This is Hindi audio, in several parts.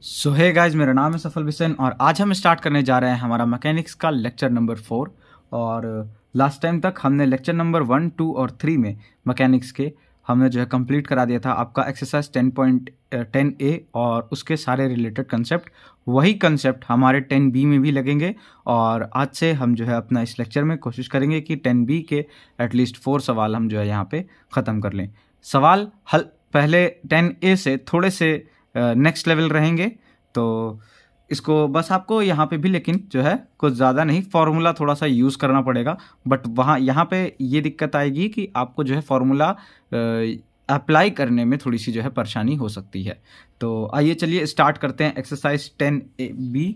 सो हे गाइस, मेरा नाम है सफल बिसन और आज हम स्टार्ट करने जा रहे हैं हमारा मैकेनिक्स का लेक्चर नंबर 4। और लास्ट टाइम तक हमने लेक्चर नंबर 1, 2 और 3 में मैकेनिक्स के हमने जो है कंप्लीट करा दिया था आपका एक्सरसाइज 10.10A और उसके सारे रिलेटेड कंसेप्ट। वही कंसेप्ट हमारे 10B में भी लगेंगे और आज से हम जो है अपना इस लेक्चर में कोशिश करेंगे कि 10B के एटलीस्ट 4 सवाल हम जो है यहाँ पे ख़त्म कर लें। सवाल हल पहले 10A से थोड़े से नेक्स्ट लेवल रहेंगे, तो इसको बस आपको यहाँ पे भी लेकिन जो है कुछ ज़्यादा नहीं, फार्मूला थोड़ा सा यूज़ करना पड़ेगा। बट वहाँ यहाँ पे ये दिक्कत आएगी कि आपको जो है फार्मूला अप्लाई करने में थोड़ी सी जो है परेशानी हो सकती है। तो आइए चलिए स्टार्ट करते हैं एक्सरसाइज 10B।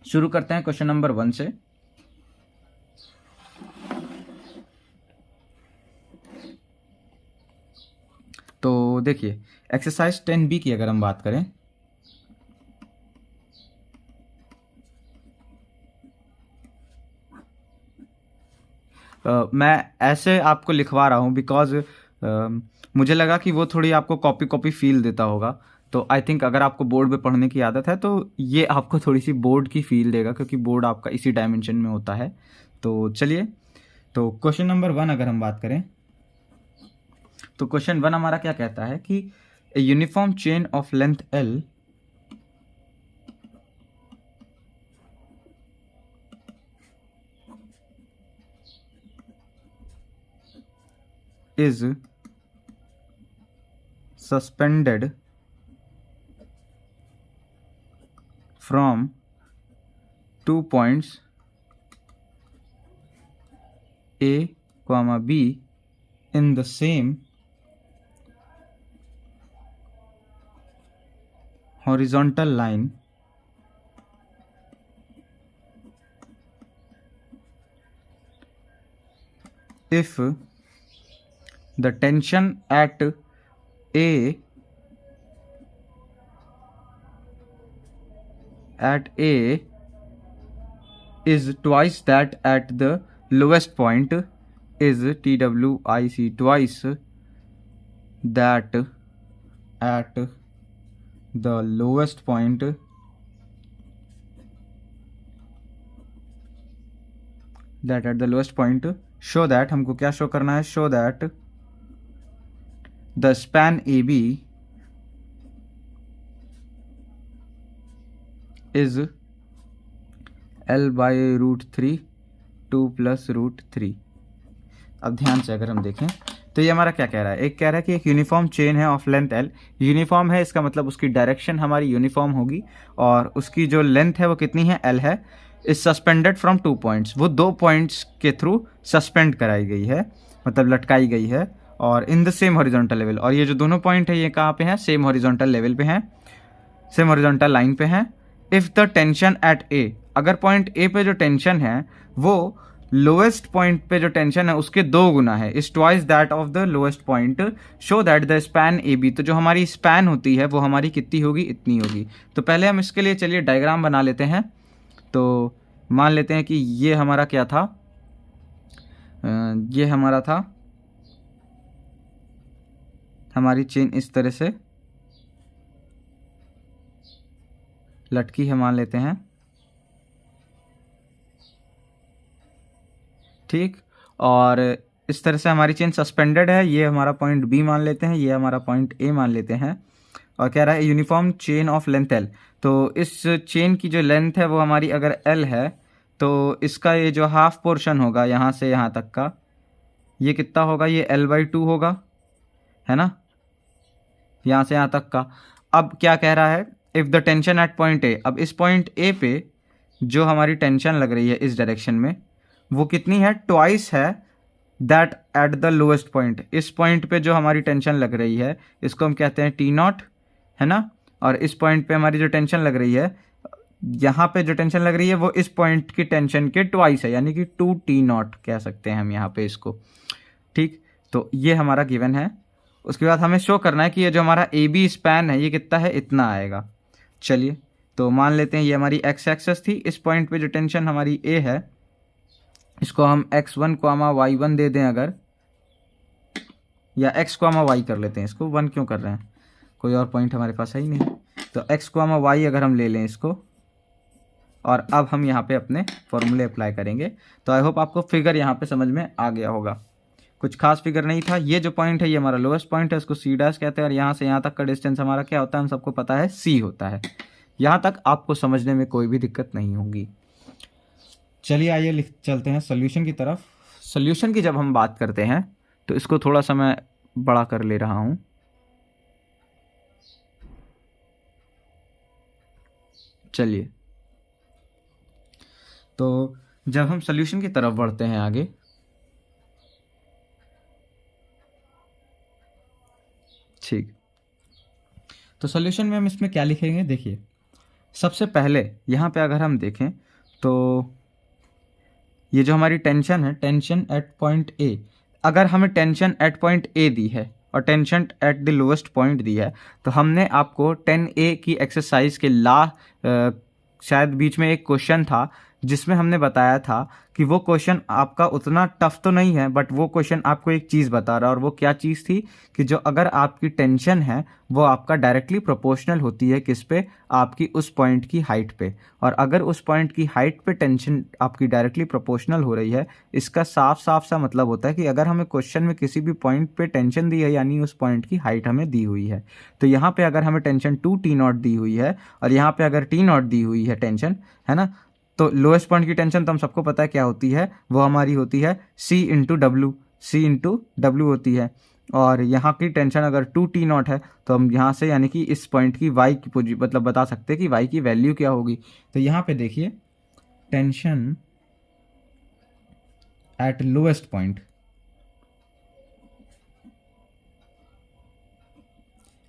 शुरू करते हैं क्वेश्चन नंबर 1 से। तो देखिए एक्सरसाइज 10B की अगर हम बात करें मैं ऐसे आपको लिखवा रहा हूँ बिकॉज मुझे लगा कि वो थोड़ी आपको कॉपी फील देता होगा। तो आई थिंक अगर आपको बोर्ड पे पढ़ने की आदत है तो ये आपको थोड़ी सी बोर्ड की फील देगा, क्योंकि बोर्ड आपका इसी डायमेंशन में होता है। तो चलिए, तो क्वेश्चन नंबर 1 अगर हम बात करें तो क्वेश्चन 1 हमारा क्या कहता है कि a uniform chain of length L is suspended from 2 points A, B in the same horizontal line if the tension at A is twice that at the lowest point is TWIC twice that at the lowest point show that, हमको क्या शो करना है, show that the span AB is L by √3 2 plus √3। अब ध्यान से अगर हम देखें तो ये हमारा क्या कह रहा है, एक कह रहा है कि एक यूनिफॉर्म चेन है ऑफ लेंथ L। यूनिफॉर्म है, इसका मतलब उसकी डायरेक्शन हमारी यूनिफॉर्म होगी और उसकी जो लेंथ है वो कितनी है, L है। इज सस्पेंडेड फ्रॉम 2 पॉइंट्स, वो 2 पॉइंट्स के थ्रू सस्पेंड कराई गई है, मतलब लटकाई गई है। और in the same horizontal level, और ये जो दोनों पॉइंट है ये कहाँ पे हैं, सेम हॉरिजॉन्टल लेवल पे हैं, सेम हॉरिजॉन्टल लाइन पे हैं। इफ़ द टेंशन एट ए, अगर पॉइंट ए पे जो टेंशन है वो लोएस्ट पॉइंट पे जो टेंशन है उसके 2 गुना है, is twice that of the lowest point, show that the span A B. तो जो हमारी स्पैन होती है वो हमारी कितनी होगी, इतनी होगी। तो पहले हम इसके लिए चलिए डायग्राम बना लेते हैं। तो मान लेते हैं कि ये हमारा क्या था, ये हमारा था हमारी चेन इस तरह से लटकी है, मान लेते हैं, ठीक। और इस तरह से हमारी चेन सस्पेंडेड है, ये हमारा पॉइंट बी मान लेते हैं, ये हमारा पॉइंट ए मान लेते हैं। और कह रहा है uniform chain of length L। तो इस चेन की जो लेंथ है वो हमारी अगर L है तो इसका ये जो हाफ पोर्शन होगा यहाँ से यहाँ तक का, ये कितना होगा, ये L/2 होगा, है ना, यहाँ से यहाँ तक का। अब क्या कह रहा है, if the tension at point ए, अब इस पॉइंट ए पे जो हमारी टेंशन लग रही है इस डायरेक्शन में वो कितनी है, ट्वाइस है that at the lowest point. इस पॉइंट पे जो हमारी टेंशन लग रही है इसको हम कहते हैं T0, है ना। और इस पॉइंट पे हमारी जो टेंशन लग रही है, यहाँ पे जो टेंशन लग रही है वो इस पॉइंट की टेंशन के ट्वाइस है, यानी कि 2T0 कह सकते हैं हम यहाँ पे इसको, ठीक। तो ये हमारा गिवन है। उसके बाद हमें शो करना है कि ये जो हमारा ए बी स्पैन है ये कितना है, इतना आएगा। चलिए, तो मान लेते हैं ये हमारी एक्स एक्सेस थी, इस पॉइंट पे जो टेंशन हमारी ए है इसको हम x1, y1 दे दें अगर, या x, y कर लेते हैं, इसको 1 क्यों कर रहे हैं, कोई और पॉइंट हमारे पास है ही नहीं। तो x कॉमा वाई अगर हम ले लें इसको, और अब हम यहाँ पे अपने फॉर्मूले अप्लाई करेंगे। तो आई होप आपको फिगर यहाँ पे समझ में आ गया होगा। कुछ खास फिगर नहीं था। ये जो पॉइंट है ये हमारा लोएस्ट पॉइंट है, इसको सी डैश कहते हैं, और यहाँ से यहाँ तक का डिस्टेंस हमारा क्या होता है, हम सबको पता है सी होता है। यहाँ तक आपको समझने में कोई भी दिक्कत नहीं होगी। चलिए आइए चलते हैं सोल्यूशन की तरफ। सोल्यूशन की जब हम बात करते हैं तो इसको थोड़ा सा मैं बड़ा कर ले रहा हूँ। चलिए, तो जब हम सोल्यूशन की तरफ बढ़ते हैं आगे, ठीक, तो सोल्यूशन में हम इसमें क्या लिखेंगे, देखिए सबसे पहले यहाँ पे अगर हम देखें तो ये जो हमारी टेंशन है, टेंशन एट पॉइंट ए, अगर हमें टेंशन एट पॉइंट ए दी है और tension at the lowest point दी है, तो हमने आपको 10A की एक्सरसाइज के शायद बीच में एक क्वेश्चन था जिसमें हमने बताया था कि वो क्वेश्चन आपका उतना टफ तो नहीं है, बट वो क्वेश्चन आपको एक चीज़ बता रहा है, और वो क्या चीज़ थी कि जो अगर आपकी टेंशन है वो आपका डायरेक्टली प्रोपोर्शनल होती है किस पे, आपकी उस पॉइंट की हाइट पे, और अगर उस पॉइंट की हाइट पे टेंशन आपकी डायरेक्टली प्रोपोर्शनल हो रही है, इसका साफ साफ सा मतलब होता है कि अगर हमें क्वेश्चन में किसी भी पॉइंट पे टेंशन दी है यानी उस पॉइंट की हाइट हमें दी हुई है। तो यहाँ पे अगर हमें टेंशन 2T0 दी हुई है और यहाँ पे अगर T0 दी हुई है टेंशन, है ना, तो लोएस्ट पॉइंट की टेंशन तो हम सबको पता है क्या होती है, वो हमारी होती है C into W, C into W होती है। और यहाँ की टेंशन अगर 2T0 है तो हम यहाँ से यानी कि इस पॉइंट की y की मतलब बता सकते हैं कि y की वैल्यू क्या होगी। तो यहाँ पे देखिए tension eight lowest point,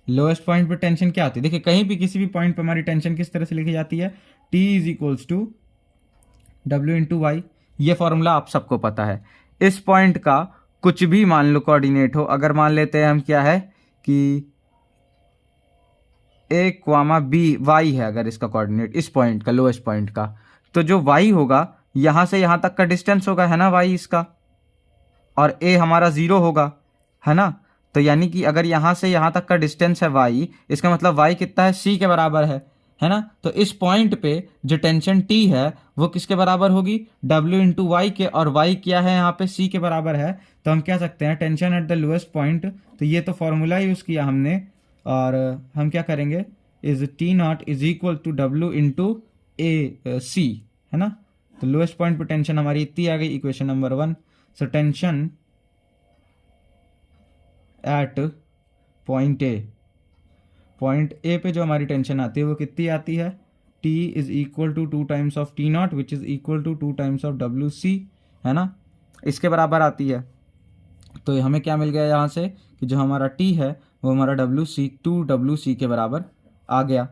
lowest point पे टेंशन क्या होती है, देखिए कहीं भी किसी भी पॉइंट पे हमारी टेंशन किस तरह से लिखी जाती है, T is equals to W into Y. ये फॉर्मूला आप सबको पता है। इस पॉइंट का कुछ भी मान लो कोऑर्डिनेट हो, अगर मान लेते हैं हम क्या है कि A कॉमा B y है, अगर इसका कोऑर्डिनेट इस पॉइंट का, लोएस्ट पॉइंट का, तो जो y होगा यहां से यहां तक का डिस्टेंस होगा, है ना, y इसका, और A हमारा 0 होगा, है ना। तो यानी कि अगर यहां से यहां तक का डिस्टेंस है y, इसका मतलब y कितना है, c के बराबर है ना। तो इस पॉइंट पे जो टेंशन T है वो किसके बराबर होगी, W इंटू वाई के, और y क्या है यहाँ पे, C के बराबर है। तो हम कह सकते हैं tension at the lowest point, तो ये तो फॉर्मूला यूज़ किया हमने, और हम क्या करेंगे, is T0 is equal to W into C, है ना। तो लोएस्ट पॉइंट पर टेंशन हमारी इतनी आ गई, equation number 1। So tension at point A, point A पे जो हमारी टेंशन आती है वो कितनी आती है, T is equal to 2 times of T0 which is equal to 2 times of WC, है ना, इसके बराबर आती है। तो हमें क्या मिल गया यहाँ से कि जो हमारा T है वो हमारा WC 2WC के बराबर आ गया।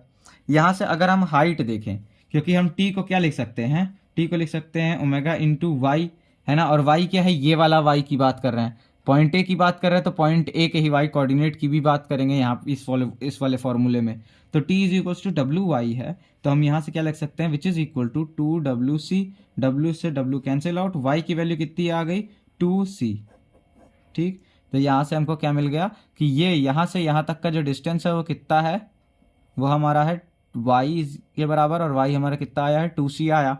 यहाँ से अगर हम हाइट देखें, क्योंकि हम T को क्या लिख सकते हैं, T को लिख सकते हैं ओमेगा इंटू वाई, है ना, और y क्या है, ये वाला y की बात कर रहे हैं, पॉइंट ए की बात कर रहे हैं, तो पॉइंट ए के ही y कोऑर्डिनेट की भी बात करेंगे यहाँ इस वाले फॉर्मूले में। तो T is equal to W y है, तो हम यहाँ से क्या लिख सकते हैं, which is equal to 2WC, W से W कैंसिल आउट, y की वैल्यू कितनी आ गई, 2C, ठीक। तो यहाँ से हमको क्या मिल गया कि ये यहाँ से यहाँ तक का जो डिस्टेंस है वो कितना है, वो हमारा है y के बराबर, और y हमारा कितना आया है, 2C आया।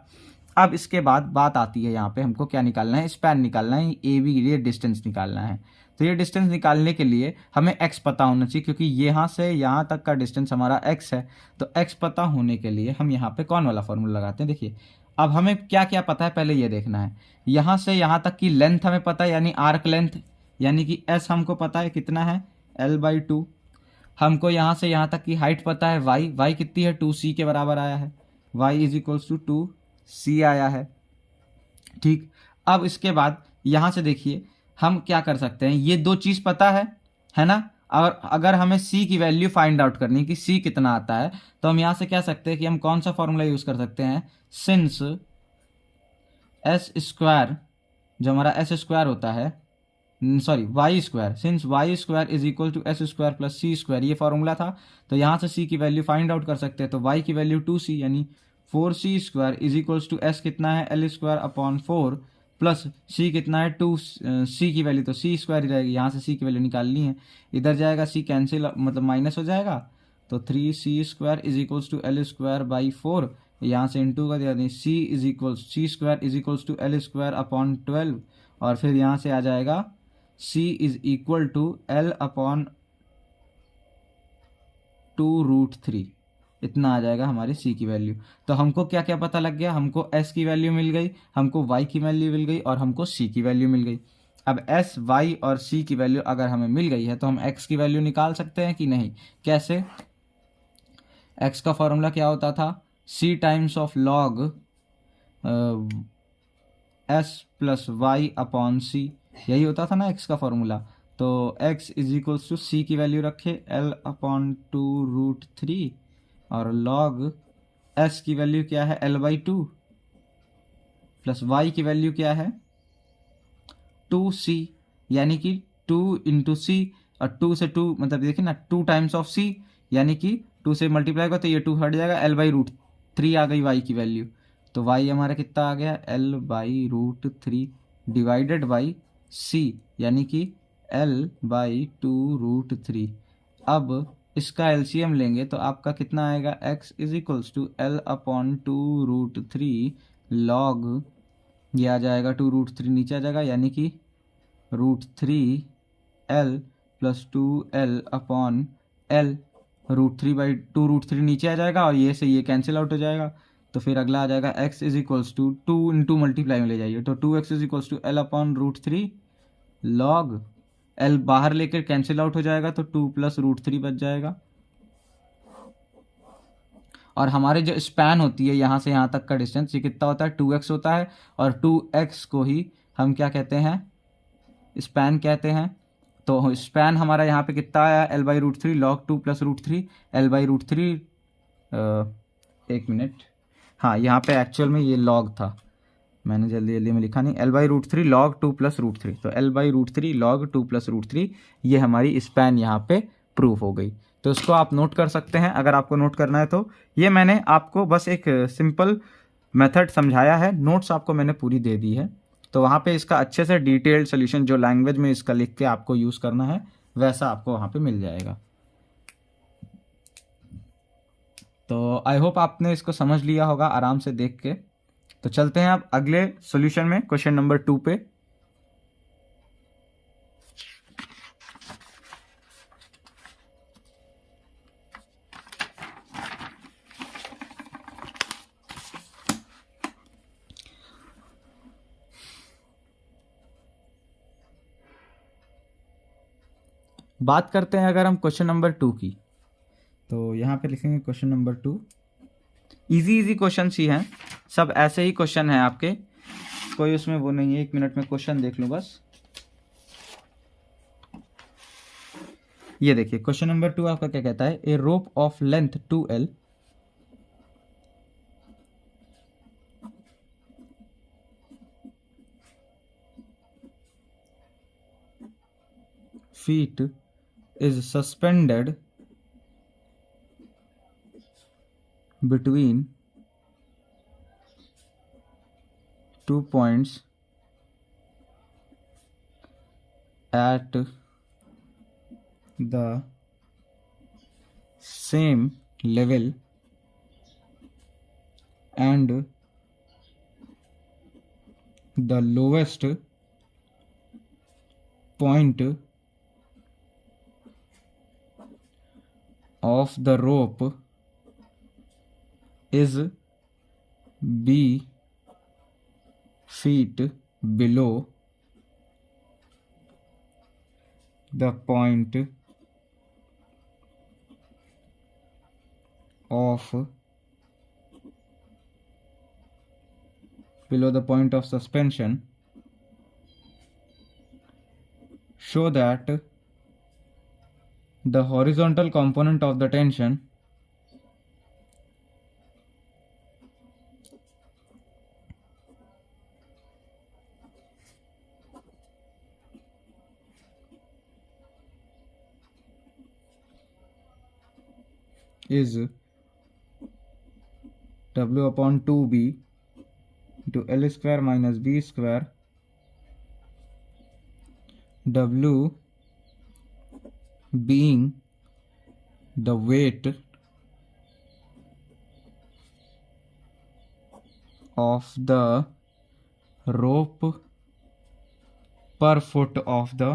अब इसके बाद बात आती है यहाँ पे हमको क्या निकालना है, स्पैन निकालना है, ए बी, ये डिस्टेंस निकालना है। तो ये डिस्टेंस निकालने के लिए हमें x पता होना चाहिए, क्योंकि यहाँ से यहाँ तक का डिस्टेंस हमारा x है। तो x पता होने के लिए हम यहाँ पे कौन वाला फॉर्मूला लगाते हैं, देखिए अब हमें क्या क्या पता है पहले ये देखना है। यहाँ से यहाँ तक की लेंथ हमें पता है, यानी आर्क लेंथ, यानी कि s हमको पता है कितना है, L/2। हमको यहाँ से यहाँ तक की हाइट पता है, y कितनी है, 2C के बराबर आया है, y is equals to 2C आया है, ठीक। अब इसके बाद यहाँ से देखिए हम क्या कर सकते हैं, ये दो चीज़ पता है ना। और अगर हमें C की वैल्यू फाइंड आउट करनी है कि C कितना आता है, तो हम यहाँ से कह सकते हैं कि हम कौन सा फॉर्मूला यूज़ कर सकते हैं, सिंस S स्क्वायर, जो हमारा S स्क्वायर होता है, sorry y square, since y square is equal to S square plus C square, ये फॉर्मूला था। तो यहाँ से सी की वैल्यू फाइंड आउट कर सकते हैं। तो वाई की वैल्यू 2C यानी 4C square is equals to S कितना है, L square upon 4, plus C कितना है 2, सी की वैल्यू तो सी स्क्वायर ही रहेगी, यहाँ से सी की वैल्यू निकालनी है, इधर जाएगा सी कैंसिल मतलब माइनस हो जाएगा, तो 3c² is equals to L square by 4, यहाँ से इंटू का दिया C is equals C square is equals to L square upon 12, और फिर यहाँ से आ जाएगा c is equal to L upon 2√3, इतना आ जाएगा हमारी c की वैल्यू। तो हमको क्या क्या पता लग गया, हमको s की वैल्यू मिल गई, हमको y की वैल्यू मिल गई, और हमको c की वैल्यू मिल गई। अब s, y और c की वैल्यू अगर हमें मिल गई है तो हम x की वैल्यू निकाल सकते हैं कि नहीं, कैसे? x का फॉर्मूला क्या होता था, c times of log s plus Y upon C, यही होता था ना x का फॉर्मूला। तो x is equals to c की वैल्यू रखे l अपॉन 2√3, और log s की वैल्यू क्या है l/2, प्लस y की वैल्यू क्या है 2c, यानी कि 2 इंटू सी, और 2 से 2 मतलब देखिए ना 2 टाइम्स ऑफ c, यानी कि 2 से मल्टीप्लाई होगा तो ये 2 हट जाएगा, l/√3 आ गई y की वैल्यू। तो y हमारा कितना आ गया l/√3 डिवाइडेड बाई c, यानी कि l/2√3। अब इसका एलसीएम लेंगे तो आपका कितना आएगा, x is equals to l upon 2√3 log, ये आ जाएगा 2√3 नीचे आ जाएगा, यानी कि √3l plus 2l upon l, √3/2√3 नीचे आ जाएगा, और ये से ये कैंसिल आउट हो जाएगा। तो फिर अगला आ जाएगा x is equals to 2 into multiply में ले जाइए, तो 2x is equals to l upon √3 log, l बाहर लेकर कैंसिल आउट हो जाएगा, तो 2 प्लस √3 बच जाएगा। और हमारे जो स्पैन होती है यहाँ से यहाँ तक का डिस्टेंस, ये कितना होता है 2x होता है, और 2x को ही हम क्या कहते हैं, स्पैन कहते हैं। तो स्पैन हमारा यहाँ पे कितना आया l/√3 log 2 प्लस √3 l/√3, एक मिनट, हाँ यहाँ पे एक्चुअल में ये लॉग था, मैंने जल्दी जल्दी में लिखा नहीं, l/√3 log 2 प्लस √3, तो l/√3 log 2 प्लस √3, ये हमारी स्पैन यहाँ पे प्रूफ हो गई। तो इसको आप नोट कर सकते हैं अगर आपको नोट करना है तो। ये मैंने आपको बस एक सिंपल मेथड समझाया है, नोट्स आपको मैंने पूरी दे दी है, तो वहाँ पे इसका अच्छे से डिटेल्ड सोल्यूशन जो लैंग्वेज में इसका लिख के आपको यूज़ करना है वैसा आपको वहाँ पे मिल जाएगा। तो आई होप आपने इसको समझ लिया होगा आराम से देख के। तो चलते हैं अब अगले सॉल्यूशन में, क्वेश्चन नंबर 2 पे। बात करते हैं अगर हम क्वेश्चन नंबर 2 की, तो यहाँ पे लिखेंगे क्वेश्चन नंबर 2। इजी क्वेश्चन ही हैं, सब ऐसे ही क्वेश्चन हैं आपके, कोई उसमें वो नहीं है। 1 मिनट में क्वेश्चन देख लूँ बस। ये देखिए क्वेश्चन नंबर 2 आपका क्या कहता है, a rope of length 2l feet is suspended between 2 points at the same level and the lowest point of the rope is b feet below the point of suspension, show that the horizontal component of the tension is W upon 2b into L square minus B square W being the weight of the rope per foot of the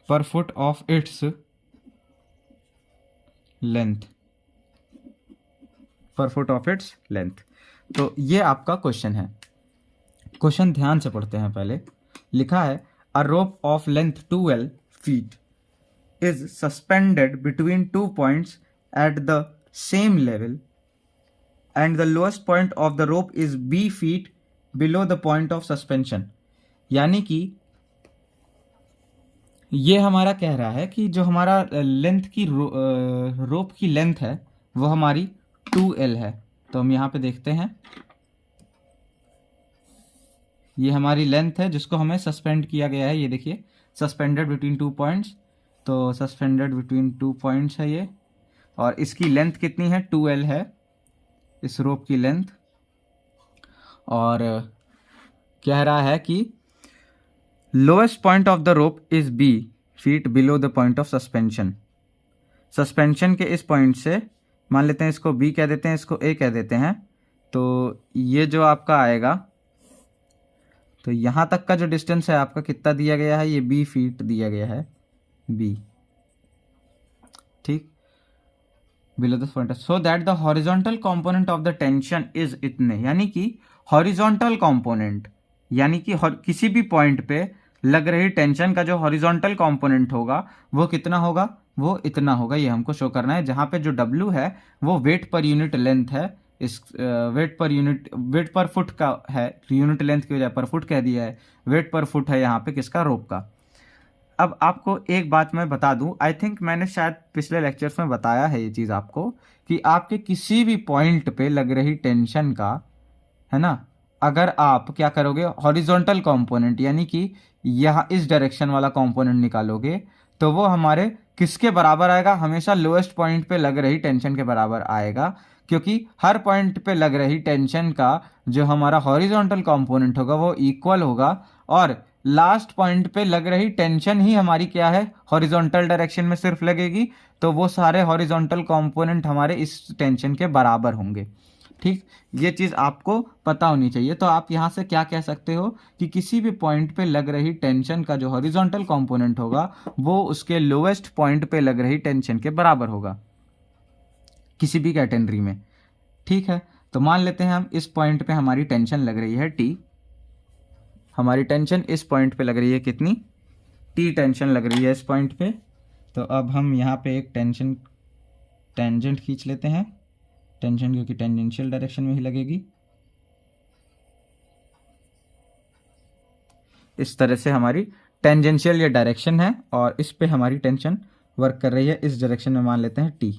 per foot of its length, पर फुट ऑफ इट्स लेंथ। तो ये आपका क्वेश्चन है। क्वेश्चन ध्यान से पढ़ते हैं। पहले लिखा है a rope of length 12 feet is suspended between 2 points at the same level and the lowest point of the rope is b feet below the point of suspension. यानी कि ये हमारा कह रहा है कि जो हमारा लेंथ की रोप की लेंथ है वो हमारी 2L है। तो हम यहाँ पे देखते हैं, ये हमारी लेंथ है जिसको हमें सस्पेंड किया गया है। ये देखिए सस्पेंडेड बिटवीन 2 पॉइंट्स, तो सस्पेंडेड बिटवीन 2 पॉइंट्स है ये, और इसकी लेंथ कितनी है 2L है इस रोप की लेंथ। और कह रहा है कि lowest point of the rope is B feet below the point of suspension. Suspension के इस पॉइंट से मान लेते हैं इसको B कह देते हैं, इसको A कह देते हैं। तो ये जो आपका आएगा, तो यहाँ तक का जो डिस्टेंस है आपका कितना दिया गया है, ये B feet दिया गया है B, ठीक, below the point. So that the horizontal component of the tension is इतने, यानी कि हॉरिजॉन्टल कंपोनेंट यानी कि किसी भी पॉइंट पे लग रही टेंशन का जो हॉरिजॉन्टल कंपोनेंट होगा वो कितना होगा, वो इतना होगा। ये हमको शो करना है। जहाँ पे जो W है वो वेट पर यूनिट लेंथ है, इस वेट पर फुट का है, यूनिट लेंथ की वजह पर फुट कह दिया है, वेट पर फुट है यहाँ पे किसका, रोप का। अब आपको एक बात मैं बता दूं, आई थिंक मैंने शायद पिछले लेक्चर्स में बताया है ये चीज़ आपको, कि आपके किसी भी पॉइंट पे लग रही टेंशन का, है ना, अगर आप क्या करोगे, हॉरिजॉन्टल कंपोनेंट यानी कि यहाँ इस डायरेक्शन वाला कंपोनेंट निकालोगे तो वो हमारे किसके बराबर आएगा, हमेशा लोएस्ट पॉइंट पे लग रही टेंशन के बराबर आएगा, क्योंकि हर पॉइंट पे लग रही टेंशन का जो हमारा हॉरिजॉन्टल कंपोनेंट होगा वो इक्वल होगा, और लास्ट पॉइंट पे लग रही टेंशन ही हमारी क्या है, हॉरिजॉन्टल डायरेक्शन में सिर्फ लगेगी, तो वो सारे हॉरिजॉन्टल कंपोनेंट हमारे इस टेंशन के बराबर होंगे। ठीक, ये चीज़ आपको पता होनी चाहिए। तो आप यहाँ से क्या कह सकते हो कि किसी भी पॉइंट पे लग रही टेंशन का जो हॉरिजॉन्टल कंपोनेंट होगा वो उसके लोएस्ट पॉइंट पे लग रही टेंशन के बराबर होगा किसी भी कैटेगरी में। ठीक है, तो मान लेते हैं हम इस पॉइंट पे हमारी टेंशन लग रही है T, हमारी टेंशन इस पॉइंट पे लग रही है कितनी, T टेंशन लग रही है इस पॉइंट पे। तो अब हम यहाँ पे एक टेंजेंट खींच लेते हैं, टेंशन क्योंकि टेंजेंशियल डायरेक्शन में ही लगेगी। इस तरह से हमारी टेंजेंशियल ये डायरेक्शन है और इस पे हमारी टेंशन वर्क कर रही है, इस डायरेक्शन में मान लेते हैं T,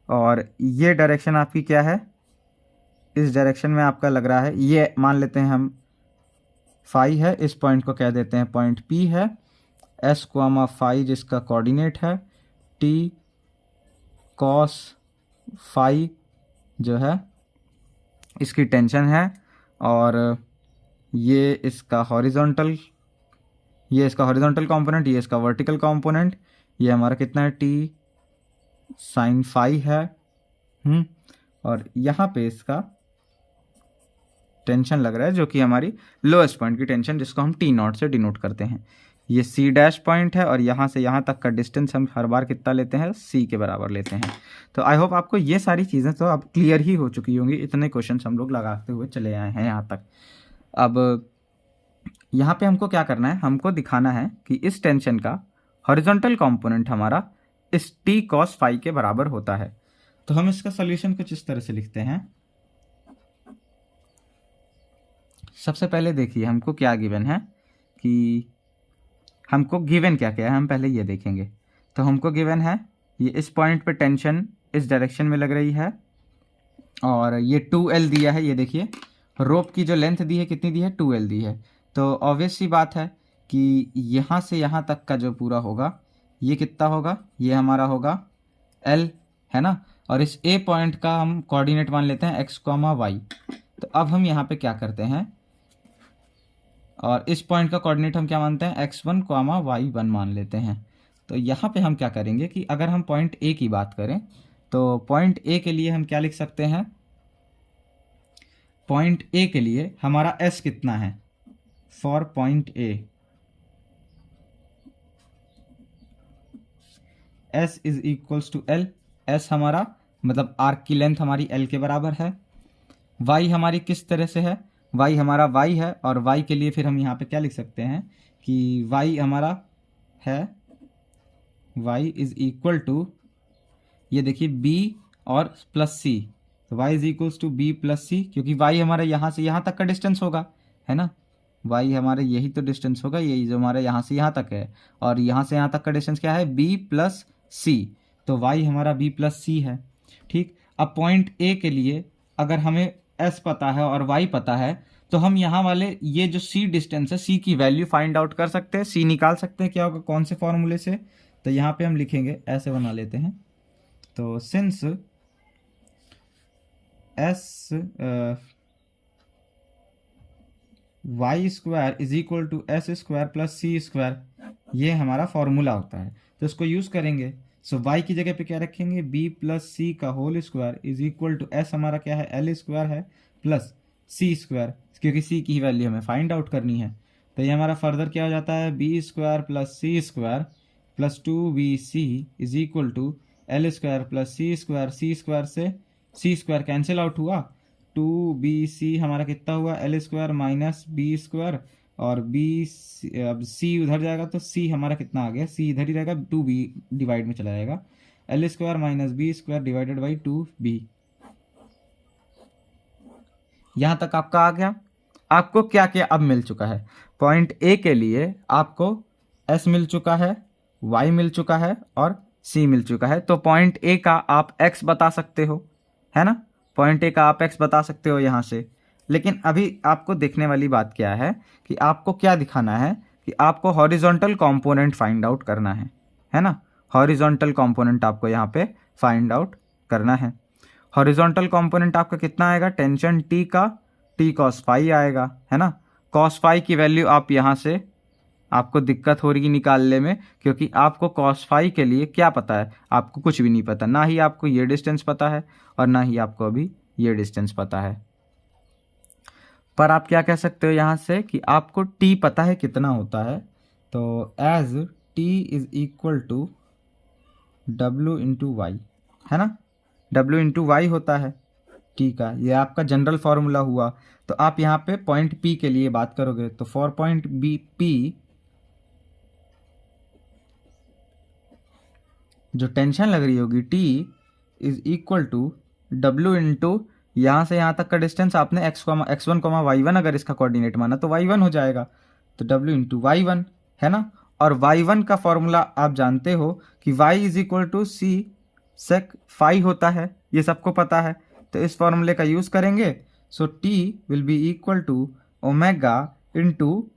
और ये डायरेक्शन आपकी क्या है, इस डायरेक्शन में आपका लग रहा है, ये मान लेते हैं हम फाई है, इस पॉइंट को कह देते हैं पॉइंट P है, S कॉमा फाई जिसका कोऑर्डिनेट है, T कॉस फाई जो है इसकी टेंशन है, और ये इसका हॉरिजॉन्टल, ये इसका हॉरिजॉन्टल कंपोनेंट, ये इसका वर्टिकल कंपोनेंट, ये हमारा कितना है T साइन फाई है, और यहाँ पे इसका टेंशन लग रहा है जो कि हमारी लोएस्ट पॉइंट की टेंशन, जिसको हम T0 से डिनोट करते हैं। ये C डैश पॉइंट है और यहाँ से यहाँ तक का डिस्टेंस हम हर बार कितना लेते हैं, C के बराबर लेते हैं। तो आई होप आपको ये सारी चीज़ें तो अब क्लियर ही हो चुकी होंगी, इतने क्वेश्चन हम लोग लगाते हुए चले आए हैं यहाँ तक। अब यहाँ पे हमको क्या करना है, हमको दिखाना है कि इस टेंशन का हॉरिजॉन्टल कंपोनेंट हमारा इस T कॉस फाई के बराबर होता है। तो हम इसका सोल्यूशन कुछ इस तरह से लिखते हैं। सबसे पहले देखिए हमको क्या गिवन है, कि हमको गिवन क्या क्या है हम पहले ये देखेंगे। तो हमको गिवन है ये इस पॉइंट पे टेंशन इस डायरेक्शन में लग रही है, और ये 2L दिया है। ये देखिए रोप की जो लेंथ दी है कितनी दी है, 2L दी है। तो ऑब्वियस सी बात है कि यहाँ से यहाँ तक का जो पूरा होगा ये कितना होगा, ये हमारा होगा L, है ना, और इस A पॉइंट का हम कोऑर्डिनेट मान लेते हैं x, y। तो अब हम यहाँ पे क्या करते हैं, और इस पॉइंट का कोऑर्डिनेट हम क्या मानते हैं, x1, y1 मान लेते हैं। तो यहाँ पे हम क्या करेंगे कि अगर हम पॉइंट ए की बात करें तो पॉइंट ए के लिए हम क्या लिख सकते हैं, पॉइंट ए के लिए हमारा s कितना है, for point A s is equals to l। s हमारा मतलब आर्क की लेंथ हमारी l के बराबर है। y हमारी किस तरह से है, y हमारा y है, और y के लिए फिर हम यहाँ पे क्या लिख सकते हैं कि y हमारा है, y इज इक्वल टू, ये देखिए b और प्लस c, तो y is equals to b plus c, क्योंकि y हमारा यहाँ से यहाँ तक का डिस्टेंस होगा, है ना, y हमारे यही तो डिस्टेंस होगा, यही जो हमारा यहाँ से यहाँ तक है, और यहाँ से यहाँ तक का डिस्टेंस क्या है, b प्लस c, तो y हमारा b प्लस c है। ठीक, अब पॉइंट a के लिए अगर हमें s पता है और y पता है, तो हम यहाँ वाले ये जो c डिस्टेंस है, c की वैल्यू फाइंड आउट कर सकते हैं, c निकाल सकते हैं, क्या होगा, कौन से फॉर्मूले से, तो यहाँ पे हम लिखेंगे, ऐसे बना लेते हैं, तो since s y square is equal to S square plus C square, ये हमारा फॉर्मूला होता है, तो इसको यूज़ करेंगे। सो y की जगह पे क्या रखेंगे, b प्लस सी का whole square is equal to s हमारा क्या है, l स्क्वायर है, प्लस c स्क्वायर, क्योंकि c की ही वैल्यू हमें फाइंड आउट करनी है। तो ये हमारा फर्दर क्या हो जाता है, b square plus C square plus 2bc is equal to l square plus C square से सी स्क्वायर कैंसिल आउट हुआ, 2bc हमारा कितना हुआ, l square minus B square, और अब c उधर जाएगा तो c हमारा कितना आ गया, c इधर ही रहेगा, 2b डिवाइड में चला जाएगा, l square minus B square divided by 2b। यहाँ तक आपका आ गया। आपको क्या क्या अब मिल चुका है, पॉइंट ए के लिए आपको s मिल चुका है, y मिल चुका है और c मिल चुका है। तो पॉइंट ए का आप x बता सकते हो, है ना, पॉइंट ए का आप x बता सकते हो यहाँ से। लेकिन अभी आपको देखने वाली बात क्या है कि आपको क्या दिखाना है कि आपको हॉरिजॉन्टल कंपोनेंट फाइंड आउट करना है ना, हॉरिजॉन्टल कंपोनेंट आपको यहाँ पे फाइंड आउट करना है। हॉरिजॉन्टल कंपोनेंट आपका कितना आएगा, टेंशन t का t cos फाई आएगा, है ना। cos फाई की वैल्यू आप यहाँ से, आपको दिक्कत हो रही निकालने में, क्योंकि आपको cos फाई के लिए क्या पता है, आपको कुछ भी नहीं पता, ना ही आपको ये डिस्टेंस पता है और ना ही आपको अभी ये डिस्टेंस पता है। पर आप क्या कह सकते हो यहाँ से कि आपको t पता है कितना होता है, तो as t is equal to w into y, है ना, w इंटू वाई होता है t का, ये आपका जनरल फॉर्मूला हुआ। तो आप यहाँ पे पॉइंट p के लिए बात करोगे तो फॉर पॉइंट बी p जो टेंशन लग रही होगी t is equal to w into यहाँ से यहाँ तक का डिस्टेंस आपने x1, y1 अगर इसका कोऑर्डिनेट माना तो y1 हो जाएगा, तो w इंटू y1, है ना। और y1 का फॉर्मूला आप जानते हो कि y is equal to C sec phi होता है, ये सबको पता है, तो इस फॉर्मूले का यूज़ करेंगे। So t will be equal to omega into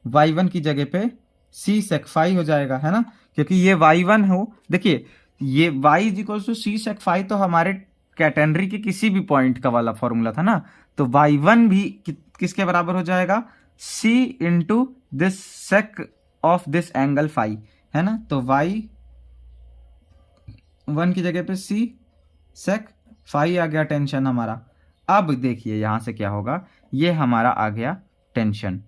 y1 की जगह पे सी सेक फाई हो जाएगा, है ना, क्योंकि ये y1 हो, देखिए ये y is equal to C sec phi तो हमारे कैटेनरी के किसी भी पॉइंट का वाला फॉर्मूला था ना, तो y1 भी किसके बराबर हो जाएगा, c into this sec of this angle phi, है ना, तो y1 की जगह पे c सेक फाई आ गया टेंशन हमारा। अब देखिए यहाँ से क्या होगा, ये हमारा आ गया टेंशन।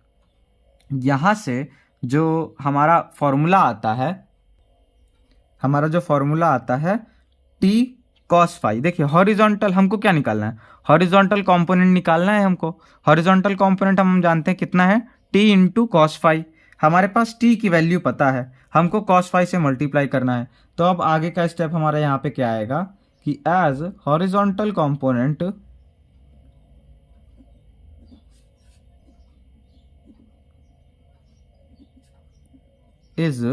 यहाँ से जो हमारा फॉर्मूला आता है, हमारा जो फॉर्मूला आता है t cos फाई, देखिए हॉरिजॉन्टल हमको क्या निकालना है, हॉरिजॉन्टल कंपोनेंट निकालना है हमको। हॉरिजॉन्टल कंपोनेंट हम जानते हैं कितना है, t इंटू कॉस फाई, हमारे पास t की वैल्यू पता है, हमको cos फाई से मल्टीप्लाई करना है। तो अब आगे का स्टेप हमारा यहाँ पे क्या आएगा कि as horizontal component is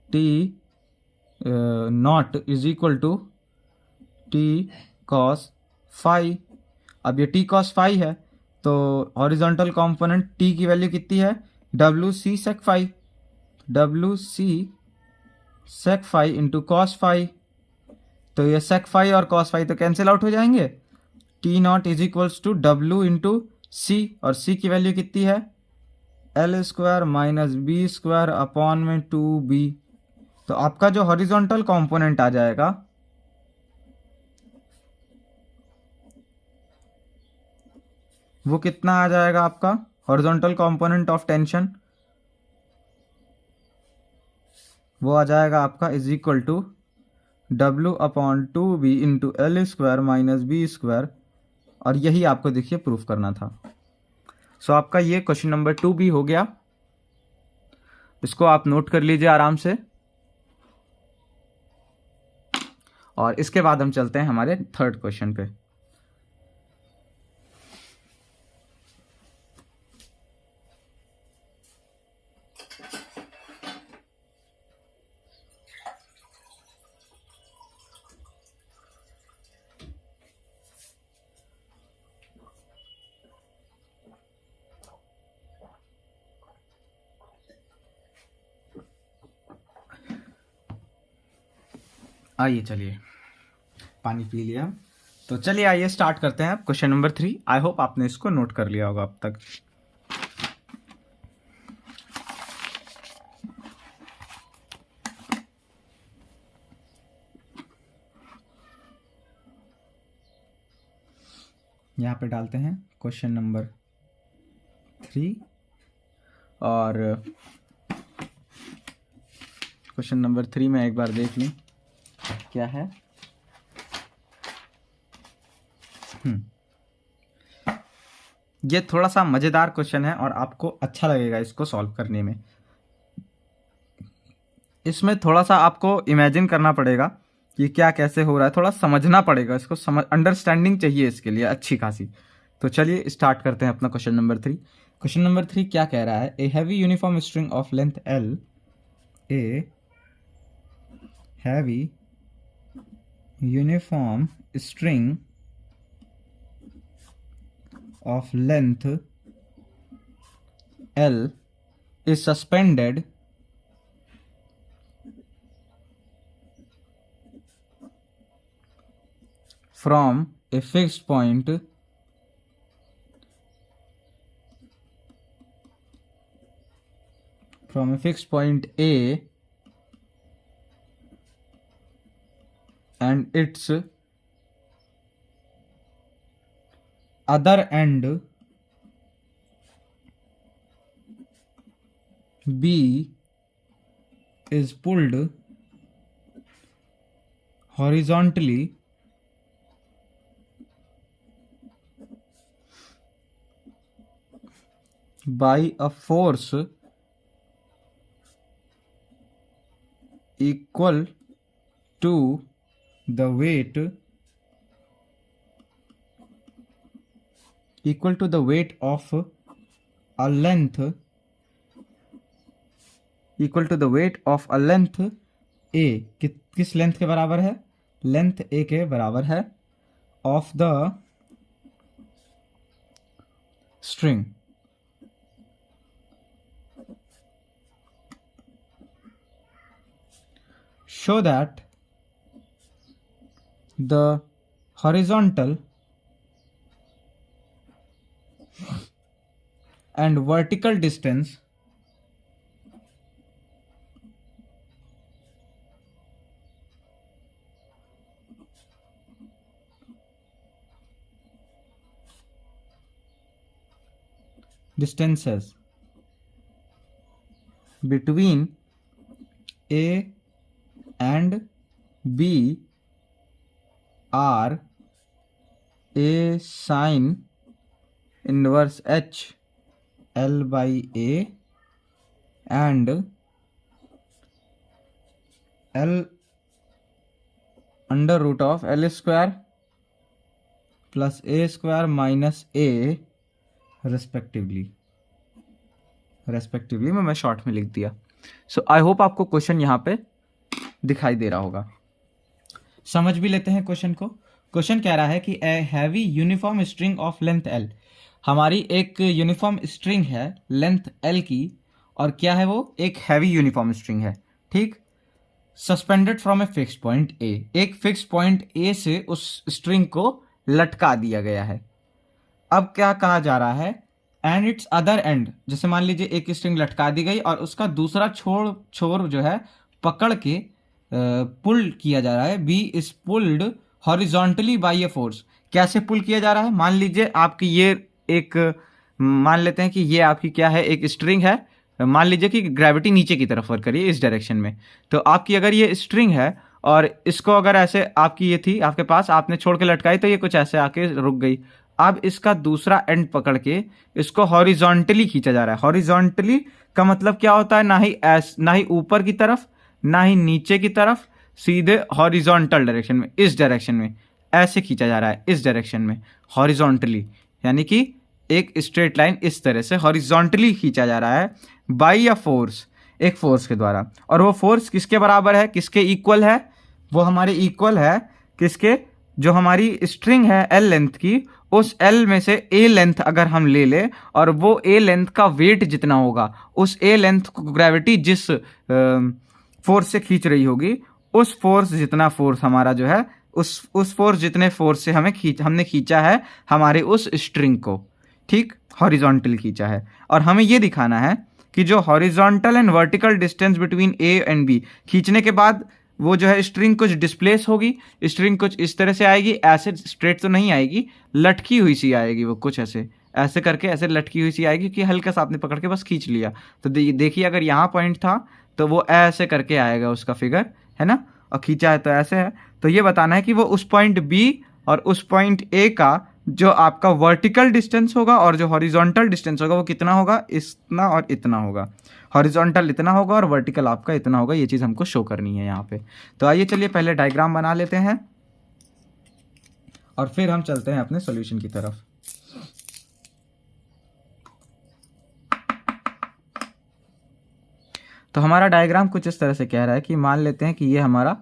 t not is equal to t cos phi. अब ये t cos फाई है तो हॉरिजॉन्टल कंपोनेंट t की वैल्यू कितनी है, wc sec phi, wc sec phi into cos phi, तो ये sec फाई और cos फाई तो कैंसिल आउट हो जाएंगे, T not is equals to W into C, और सी की वैल्यू कितनी है L square minus B square upon में 2b। तो आपका जो हॉरिजॉन्टल कंपोनेंट आ जाएगा वो कितना आ जाएगा आपका हॉरिजॉन्टल कंपोनेंट ऑफ टेंशन, वो आ जाएगा आपका is equal to W upon 2b into L square minus B square, और यही आपको देखिए प्रूफ करना था। सो आपका ये क्वेश्चन नंबर 2b हो गया, इसको आप नोट कर लीजिए आराम से। और इसके बाद हम चलते हैं हमारे थर्ड क्वेश्चन पे। आइए चलिए पानी पी लिया, तो चलिए आइए स्टार्ट करते हैं क्वेश्चन नंबर 3। आई होप आपने इसको नोट कर लिया होगा अब तक। यहाँ पे डालते हैं क्वेश्चन नंबर 3, और क्वेश्चन नंबर 3 में एक बार देख लें क्या है। ये थोड़ा सा मज़ेदार क्वेश्चन है और आपको अच्छा लगेगा इसको सॉल्व करने में। इसमें थोड़ा सा आपको इमेजिन करना पड़ेगा कि क्या कैसे हो रहा है, थोड़ा समझना पड़ेगा इसको, अंडरस्टैंडिंग चाहिए इसके लिए अच्छी खासी। तो चलिए स्टार्ट करते हैं अपना क्वेश्चन नंबर 3। क्वेश्चन नंबर 3 क्या कह रहा है, a heavy uniform string of length L, a heavy uniform string of length L is suspended from a fixed point A and its other end B is pulled horizontally by a force equal to the weight of a length A, किस लेंथ के बराबर है, लेंथ A के बराबर है, of the string. Show that the horizontal and vertical distances between A and B are A sin inverse H L by A and L under root of L square plus A square minus A respectively मैं शॉर्ट में लिख दिया। सो आई होप आपको क्वेश्चन यहाँ पे दिखाई दे रहा होगा। समझ भी लेते हैं क्वेश्चन को। क्वेश्चन कह रहा है कि a heavy uniform string of length L, हमारी एक यूनिफॉर्म स्ट्रिंग है लेंथ एल की, और क्या है वो, एक हैवी यूनिफॉर्म स्ट्रिंग है, ठीक। Suspended from a fix point A, एक फिक्स पॉइंट ए से उस स्ट्रिंग को लटका दिया गया है। अब क्या कहा जा रहा है, एंड इट्स अदर एंड, जैसे मान लीजिए एक स्ट्रिंग लटका दी गई और उसका दूसरा छोर जो है पकड़ के पुल किया जा रहा है, B is pulled horizontally by a force. कैसे पुल किया जा रहा है, मान लीजिए आपकी ये एक, मान लेते हैं कि ये आपकी क्या है, एक स्ट्रिंग है, मान लीजिए कि ग्रेविटी नीचे की तरफ वर्क करिए इस डायरेक्शन में, तो आपकी अगर ये स्ट्रिंग है और इसको अगर ऐसे आपकी ये थी आपके पास, आपने छोड़ के लटकाई तो ये कुछ ऐसे आके रुक गई। अब इसका दूसरा एंड पकड़ के इसको हॉरिजॉन्टली खींचा जा रहा है। हॉरिजॉन्टली का मतलब क्या होता है, ना ही ऊपर की तरफ ना ही नीचे की तरफ, सीधे हॉरिजॉन्टल डायरेक्शन में, इस डायरेक्शन में ऐसे खींचा जा रहा है, इस डायरेक्शन में हॉरिजॉन्टली, यानी कि एक स्ट्रेट लाइन इस तरह से हॉरिजॉन्टली खींचा जा रहा है बाई अ फोर्स, एक फोर्स के द्वारा। और वो फोर्स किसके बराबर है, किसके इक्वल है, वो हमारे इक्वल है किसके, जो हमारी स्ट्रिंग है एल लेंथ की, उस एल में से ए लेंथ अगर हम ले ले और वो ए लेंथ का वेट जितना होगा, उस ए लेंथ को ग्रेविटी जिस फोर्स से खींच रही होगी, उस फोर्स जितना फोर्स हमारा जो है, उस फोर्स जितने फोर्स से हमने खींचा है हमारे उस स्ट्रिंग को, ठीक, हॉरिजॉन्टल खींचा है। और हमें ये दिखाना है कि जो horizontal and vertical distance between A and B, खींचने के बाद वो जो है स्ट्रिंग कुछ डिस्प्लेस होगी, स्ट्रिंग कुछ इस तरह से आएगी, ऐसे स्ट्रेट तो नहीं आएगी, लटकी हुई सी आएगी, वो कुछ ऐसे करके ऐसे लटकी हुई सी आएगी कि हल्का सा आपने पकड़ के बस खींच लिया। तो देखिए अगर यहाँ पॉइंट था तो वो ऐसे करके आएगा उसका फिगर, है ना, और खींचा है तो ऐसे है। तो ये बताना है कि वो उस पॉइंट बी और उस पॉइंट ए का जो आपका वर्टिकल डिस्टेंस होगा और जो हॉरिजॉन्टल डिस्टेंस होगा वो कितना होगा, इतना और इतना होगा। हॉरिजॉन्टल इतना होगा और वर्टिकल आपका इतना होगा, ये चीज़ हमको शो करनी है यहाँ पे। तो आइए चलिए पहले डायग्राम बना लेते हैं और फिर हम चलते हैं अपने सॉल्यूशन की तरफ। तो हमारा डायग्राम कुछ इस तरह से कह रहा है कि मान लेते हैं कि ये हमारा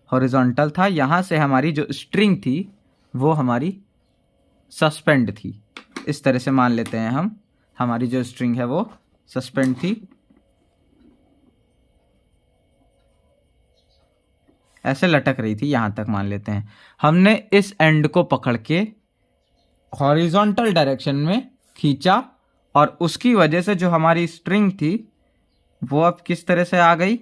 हॉरिजॉन्टल था, यहाँ से हमारी जो स्ट्रिंग थी वो हमारी सस्पेंड थी, इस तरह से मान लेते हैं हम, हमारी जो स्ट्रिंग है वो सस्पेंड थी, ऐसे लटक रही थी, यहां तक मान लेते हैं। हमने इस एंड को पकड़ के हॉरिजॉन्टल डायरेक्शन में खींचा और उसकी वजह से जो हमारी स्ट्रिंग थी वो अब किस तरह से आ गई,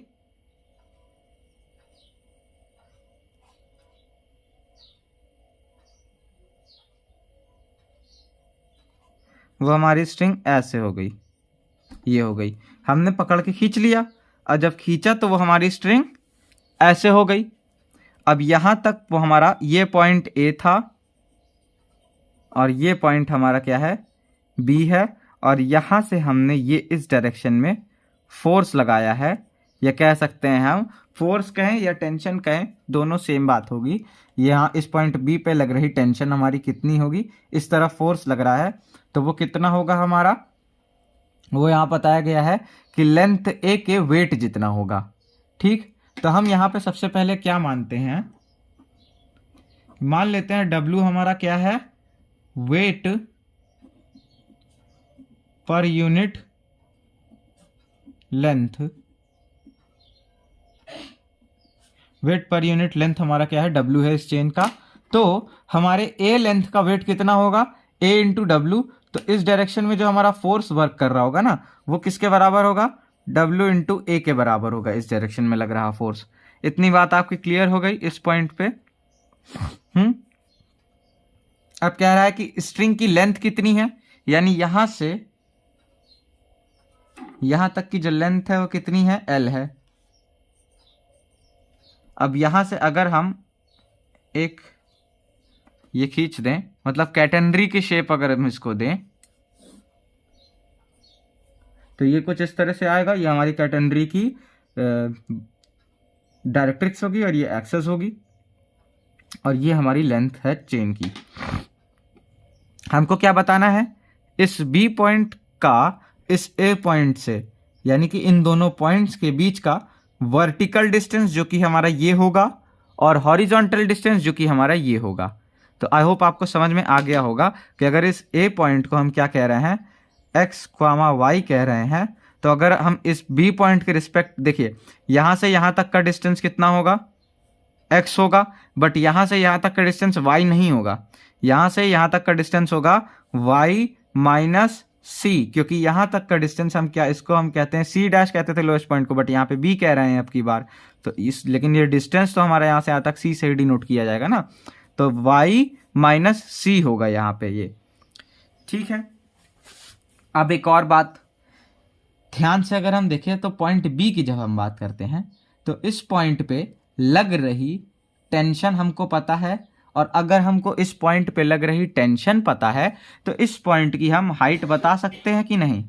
वो हमारी स्ट्रिंग ऐसे हो गई, ये हो गई, हमने पकड़ के खींच लिया और जब खींचा तो वो हमारी स्ट्रिंग ऐसे हो गई। अब यहां तक वो हमारा ये पॉइंट ए था और ये पॉइंट हमारा क्या है, बी है, और यहां से हमने ये इस डायरेक्शन में फोर्स लगाया है, या कह सकते हैं हम फोर्स कहें या टेंशन कहें, दोनों सेम बात होगी। यहाँ इस पॉइंट बी पे लग रही टेंशन हमारी कितनी होगी, इस तरफ फोर्स लग रहा है तो वो कितना होगा हमारा, वो यहाँ बताया गया है कि लेंथ ए के वेट जितना होगा, ठीक। तो हम यहाँ पे सबसे पहले क्या मानते हैं, मान लेते हैं W हमारा क्या है, weight per unit length, weight per unit length हमारा क्या है, W है इस चेन का। तो हमारे ए लेंथ का वेट कितना होगा, A इंटू डब्ल्यू। तो इस डायरेक्शन में जो हमारा फोर्स वर्क कर रहा होगा ना, वो किसके बराबर होगा, W इंटू ए के बराबर होगा, इस डायरेक्शन में लग रहा फोर्स। इतनी बात आपकी क्लियर हो गई इस पॉइंट पे। अब कह रहा है कि स्ट्रिंग की लेंथ कितनी है, यानी यहां से यहां तक की जो लेंथ है वो कितनी है, L है। अब यहां से अगर हम एक ये खींच दें, मतलब कैटेनरी की शेप अगर हम इसको दें तो ये कुछ इस तरह से आएगा, ये हमारी कैटेनरी की डायरेक्ट्रिक्स होगी और ये एक्सेस होगी और ये हमारी लेंथ है चेन की। हमको क्या बताना है, इस बी पॉइंट का इस ए पॉइंट से, यानी कि इन दोनों पॉइंट्स के बीच का वर्टिकल डिस्टेंस जो कि हमारा ये होगा और हॉरिजॉन्टल डिस्टेंस जो कि हमारा ये होगा। तो आई होप आपको समझ में आ गया होगा कि अगर इस ए पॉइंट को हम क्या कह रहे हैं, x, y कह रहे हैं, तो अगर हम इस बी पॉइंट के रिस्पेक्ट, देखिए यहां से यहां तक का डिस्टेंस कितना होगा, x होगा, बट यहां से यहां तक का डिस्टेंस y नहीं होगा। यहाँ से यहाँ तक का डिस्टेंस होगा y माइनस सी, क्योंकि यहाँ तक का डिस्टेंस हम क्या इसको हम कहते हैं सी डैश कहते थे लोएस्ट पॉइंट को, बट यहाँ पे बी कह रहे हैं अब की बार। तो इस लेकिन ये डिस्टेंस तो हमारा यहाँ से यहाँ तक सी से ही डिनोट किया जाएगा ना, तो y माइनस सी होगा यहाँ पे ये। ठीक है, अब एक और बात ध्यान से अगर हम देखें तो पॉइंट बी की जब हम बात करते हैं तो इस पॉइंट पे लग रही टेंशन हमको पता है, और अगर हमको इस पॉइंट पे लग रही टेंशन पता है तो इस पॉइंट की हम हाइट बता सकते हैं कि नहीं,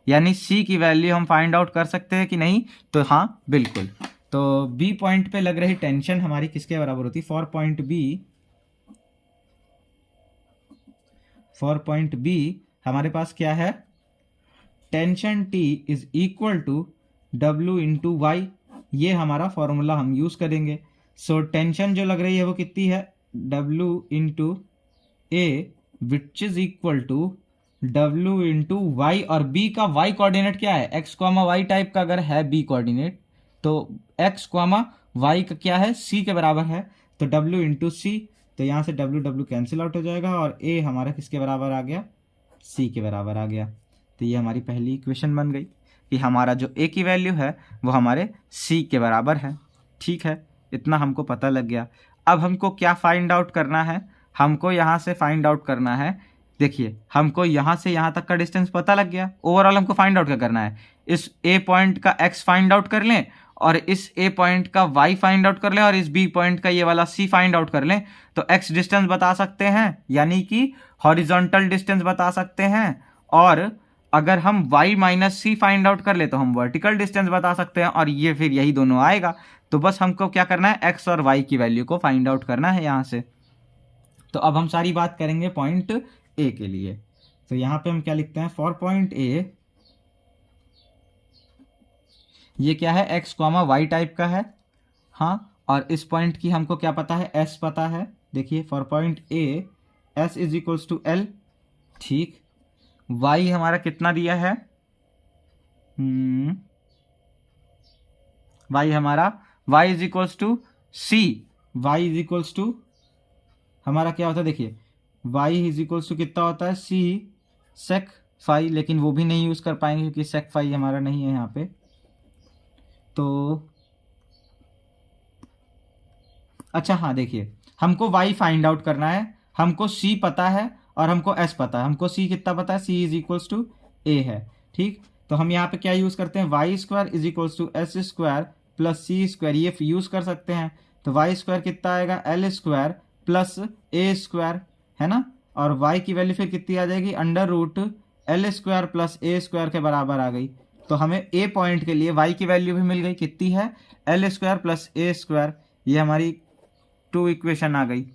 यानी सी की वैल्यू हम फाइंड आउट कर सकते हैं कि नहीं, तो हाँ बिल्कुल। तो बी पॉइंट पे लग रही टेंशन हमारी किसके बराबर होती है, फॉर पॉइंट बी हमारे पास क्या है, tension T is equal to W into Y, ये हमारा फॉर्मूला हम यूज करेंगे। सो टेंशन जो लग रही है वो कितनी है, W into A which is equal to W into Y, और B का y कोऑर्डिनेट क्या है, x कॉमा वाई टाइप का अगर है B कोऑर्डिनेट तो x कॉमा वाई का क्या है, C के बराबर है, तो W इंटू सी, तो यहाँ से W कैंसिल आउट हो जाएगा और A हमारा किसके बराबर आ गया, C के बराबर आ गया। तो ये हमारी पहली इक्वेशन बन गई कि हमारा जो A की वैल्यू है वो हमारे C के बराबर है। ठीक है, इतना हमको पता लग गया। अब हमको क्या फाइंड आउट करना है, हमको यहाँ से फाइंड आउट करना है, देखिए हमको यहाँ से यहाँ तक का डिस्टेंस पता लग गया। ओवरऑल हमको फाइंड आउट क्या करना है, इस A पॉइंट का X फाइंड आउट कर लें और इस A पॉइंट का Y फाइंड आउट कर लें और इस B पॉइंट का ये वाला C फाइंड आउट कर लें, तो X डिस्टेंस बता सकते हैं, यानी कि हॉरिजॉन्टल डिस्टेंस बता सकते हैं, और अगर हम y माइनस सी फाइंड आउट कर ले तो हम वर्टिकल डिस्टेंस बता सकते हैं, और ये फिर यही दोनों आएगा। तो बस हमको क्या करना है, x और y की वैल्यू को फाइंड आउट करना है यहाँ से। तो अब हम सारी बात करेंगे पॉइंट ए के लिए। तो यहाँ पे हम क्या लिखते हैं, फॉर पॉइंट ए, ये क्या है, x कॉमा वाई टाइप का है, हाँ, और इस पॉइंट की हमको क्या पता है, s पता है। देखिए for point A s is equals to l, ठीक, y हमारा कितना दिया है, y हमारा y is equals to C, y is equals to हमारा क्या होता है, देखिए y इज इक्वल्स टू कितना होता है, c sec फाई, लेकिन वो भी नहीं यूज कर पाएंगे क्योंकि sec फाई हमारा नहीं है यहाँ पे। तो अच्छा हाँ, देखिए हमको y फाइंड आउट करना है, हमको c पता है और हमको s पता है। हमको c कितना पता है, c is equals to a है, ठीक। तो हम यहाँ पे क्या यूज करते हैं, Y square is equals to S square plus C square, ये यूज कर सकते हैं। तो वाई स्क्वायर कितना आएगा, L square plus A square, है ना, और वाई की वैल्यू फिर कितनी आ जाएगी, under root L square plus A square के बराबर आ गई। तो हमें ए पॉइंट के लिए वाई की वैल्यू भी मिल गई, कितनी है, L square plus A square, ये हमारी 2 इक्वेशन आ गई।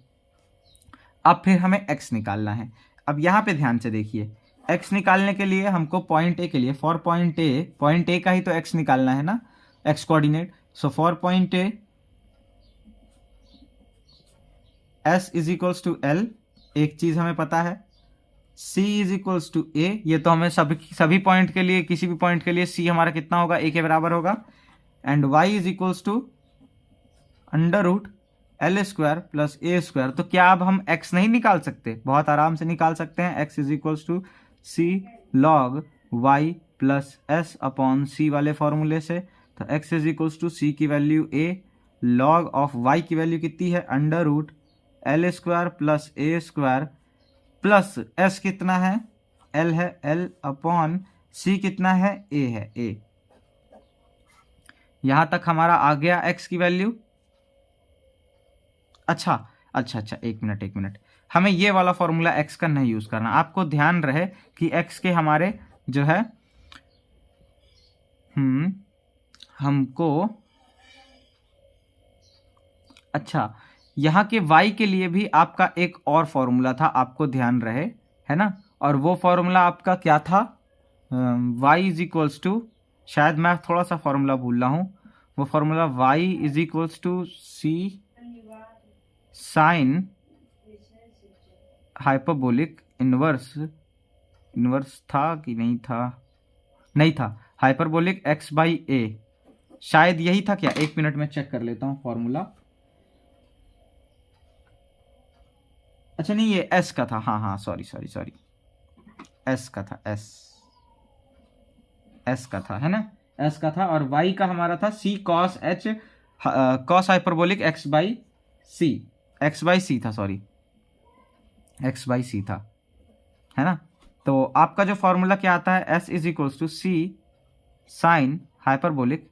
अब फिर हमें x निकालना है। अब यहाँ पे ध्यान से देखिए, x निकालने के लिए हमको पॉइंट ए के लिए, फॉर पॉइंट ए का ही तो x निकालना है ना, x coordinate. So for point A s is equals to l, एक चीज हमें पता है, c is equals to a, ये तो हमें सभी पॉइंट के लिए, किसी भी पॉइंट के लिए c हमारा कितना होगा, a के बराबर होगा, and y is equals to under root L square plus A square. तो क्या अब हम x नहीं निकाल सकते, बहुत आराम से निकाल सकते हैं, x is equals to C log y plus S upon C वाले फॉर्मूले से। तो x is equals to C की value a, log of y की वैल्यू कितनी है, under root L square plus A square plus s कितना है, l है, l अपॉन c कितना है, a है, a। यहां तक हमारा आ गया x की वैल्यू। अच्छा, एक मिनट, हमें ये वाला फॉर्मूला x का नहीं यूज करना, आपको ध्यान रहे कि x के हमारे जो है हमको, अच्छा यहाँ के y के लिए भी आपका एक और फॉर्मूला था, आपको ध्यान रहे, है ना, और वो फॉर्मूला आपका क्या था, y इज इक्वल्स टू, शायद मैं थोड़ा सा फॉर्मूला भूल रहा हूँ, वो formula y is equals to C sine hyperbolic inverse था कि नहीं था, नहीं था, हाइपरबोलिक x बाई ए, शायद यही था क्या, एक मिनट में चेक कर लेता हूं फॉर्मूला। अच्छा नहीं, ये एस का था, हाँ हाँ, सॉरी सॉरी सॉरी, एस का था, एस का था, है ना, एस का था। और वाई का हमारा था C cos H, cos hyperbolic X by C, X by C था, सॉरी, एक्स बाई सी था, है ना। तो आपका जो फॉर्मूला क्या आता है, S is equals to C sine hyperbolic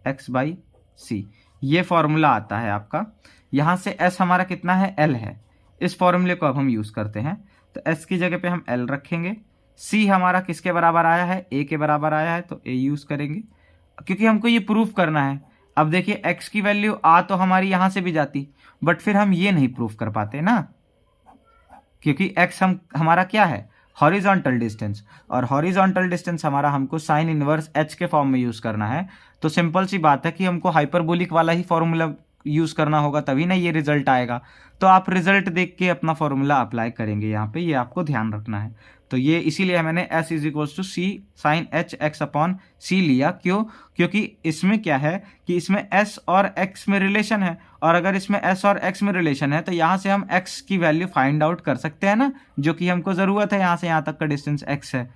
X by C, ये फॉर्मूला आता है आपका। यहाँ से एस हमारा कितना है, एल है। इस फॉर्मूले को अब हम यूज़ करते हैं, तो एस की जगह पे हम एल रखेंगे। सी हमारा किसके बराबर आया है, ए के बराबर आया है, तो ए यूज़ करेंगे, क्योंकि हमको ये प्रूफ करना है। अब देखिए एक्स की वैल्यू आ तो हमारी यहाँ से भी जाती, बट फिर हम ये नहीं प्रूफ कर पाते ना, क्योंकि एक्स हमारा क्या है, हॉरिजॉन्टल डिस्टेंस, और हॉरिजॉन्टल डिस्टेंस हमारा हमको साइन इनवर्स एच के फॉर्म में यूज़ करना है। तो सिंपल सी बात है कि हमको हाइपरबोलिक वाला ही फॉर्मूला यूज़ करना होगा, तभी ना ये रिजल्ट आएगा। तो आप रिजल्ट देख के अपना फॉर्मूला अप्लाई करेंगे यहाँ पे, ये आपको ध्यान रखना है। तो ये इसीलिए मैंने S is equals to C sine H X upon C लिया। क्यों, क्योंकि इसमें क्या है कि इसमें एस और एक्स में रिलेशन है, और अगर इसमें एस और एक्स में रिलेशन है तो यहाँ से हम एक्स की वैल्यू फाइंड आउट कर सकते हैं ना, जो कि हमको ज़रूरत है, यहाँ से यहाँ तक का डिस्टेंस एक्स है।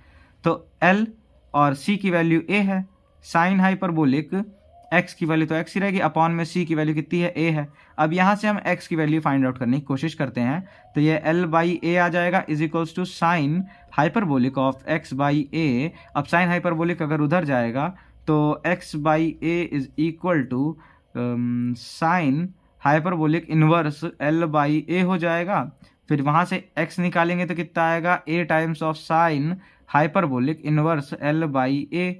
तो एल और सी की वैल्यू ए है, साइन हाइपरबोलिक एक्स की वैल्यू तो एक्स ही रहेगी, अपॉन में सी की वैल्यू कितनी है, ए है। अब यहाँ से हम एक्स की वैल्यू फाइंड आउट करने की कोशिश करते हैं, तो ये एल बाई ए आ जाएगा is equals to sine hyperbolic of X by A. अब साइन हाइपरबोलिक अगर उधर जाएगा तो X by A is equal to sine hyperbolic inverse L by A हो जाएगा। फिर वहाँ से x निकालेंगे तो कितना आएगा, a times of sine hyperbolic inverse l by a।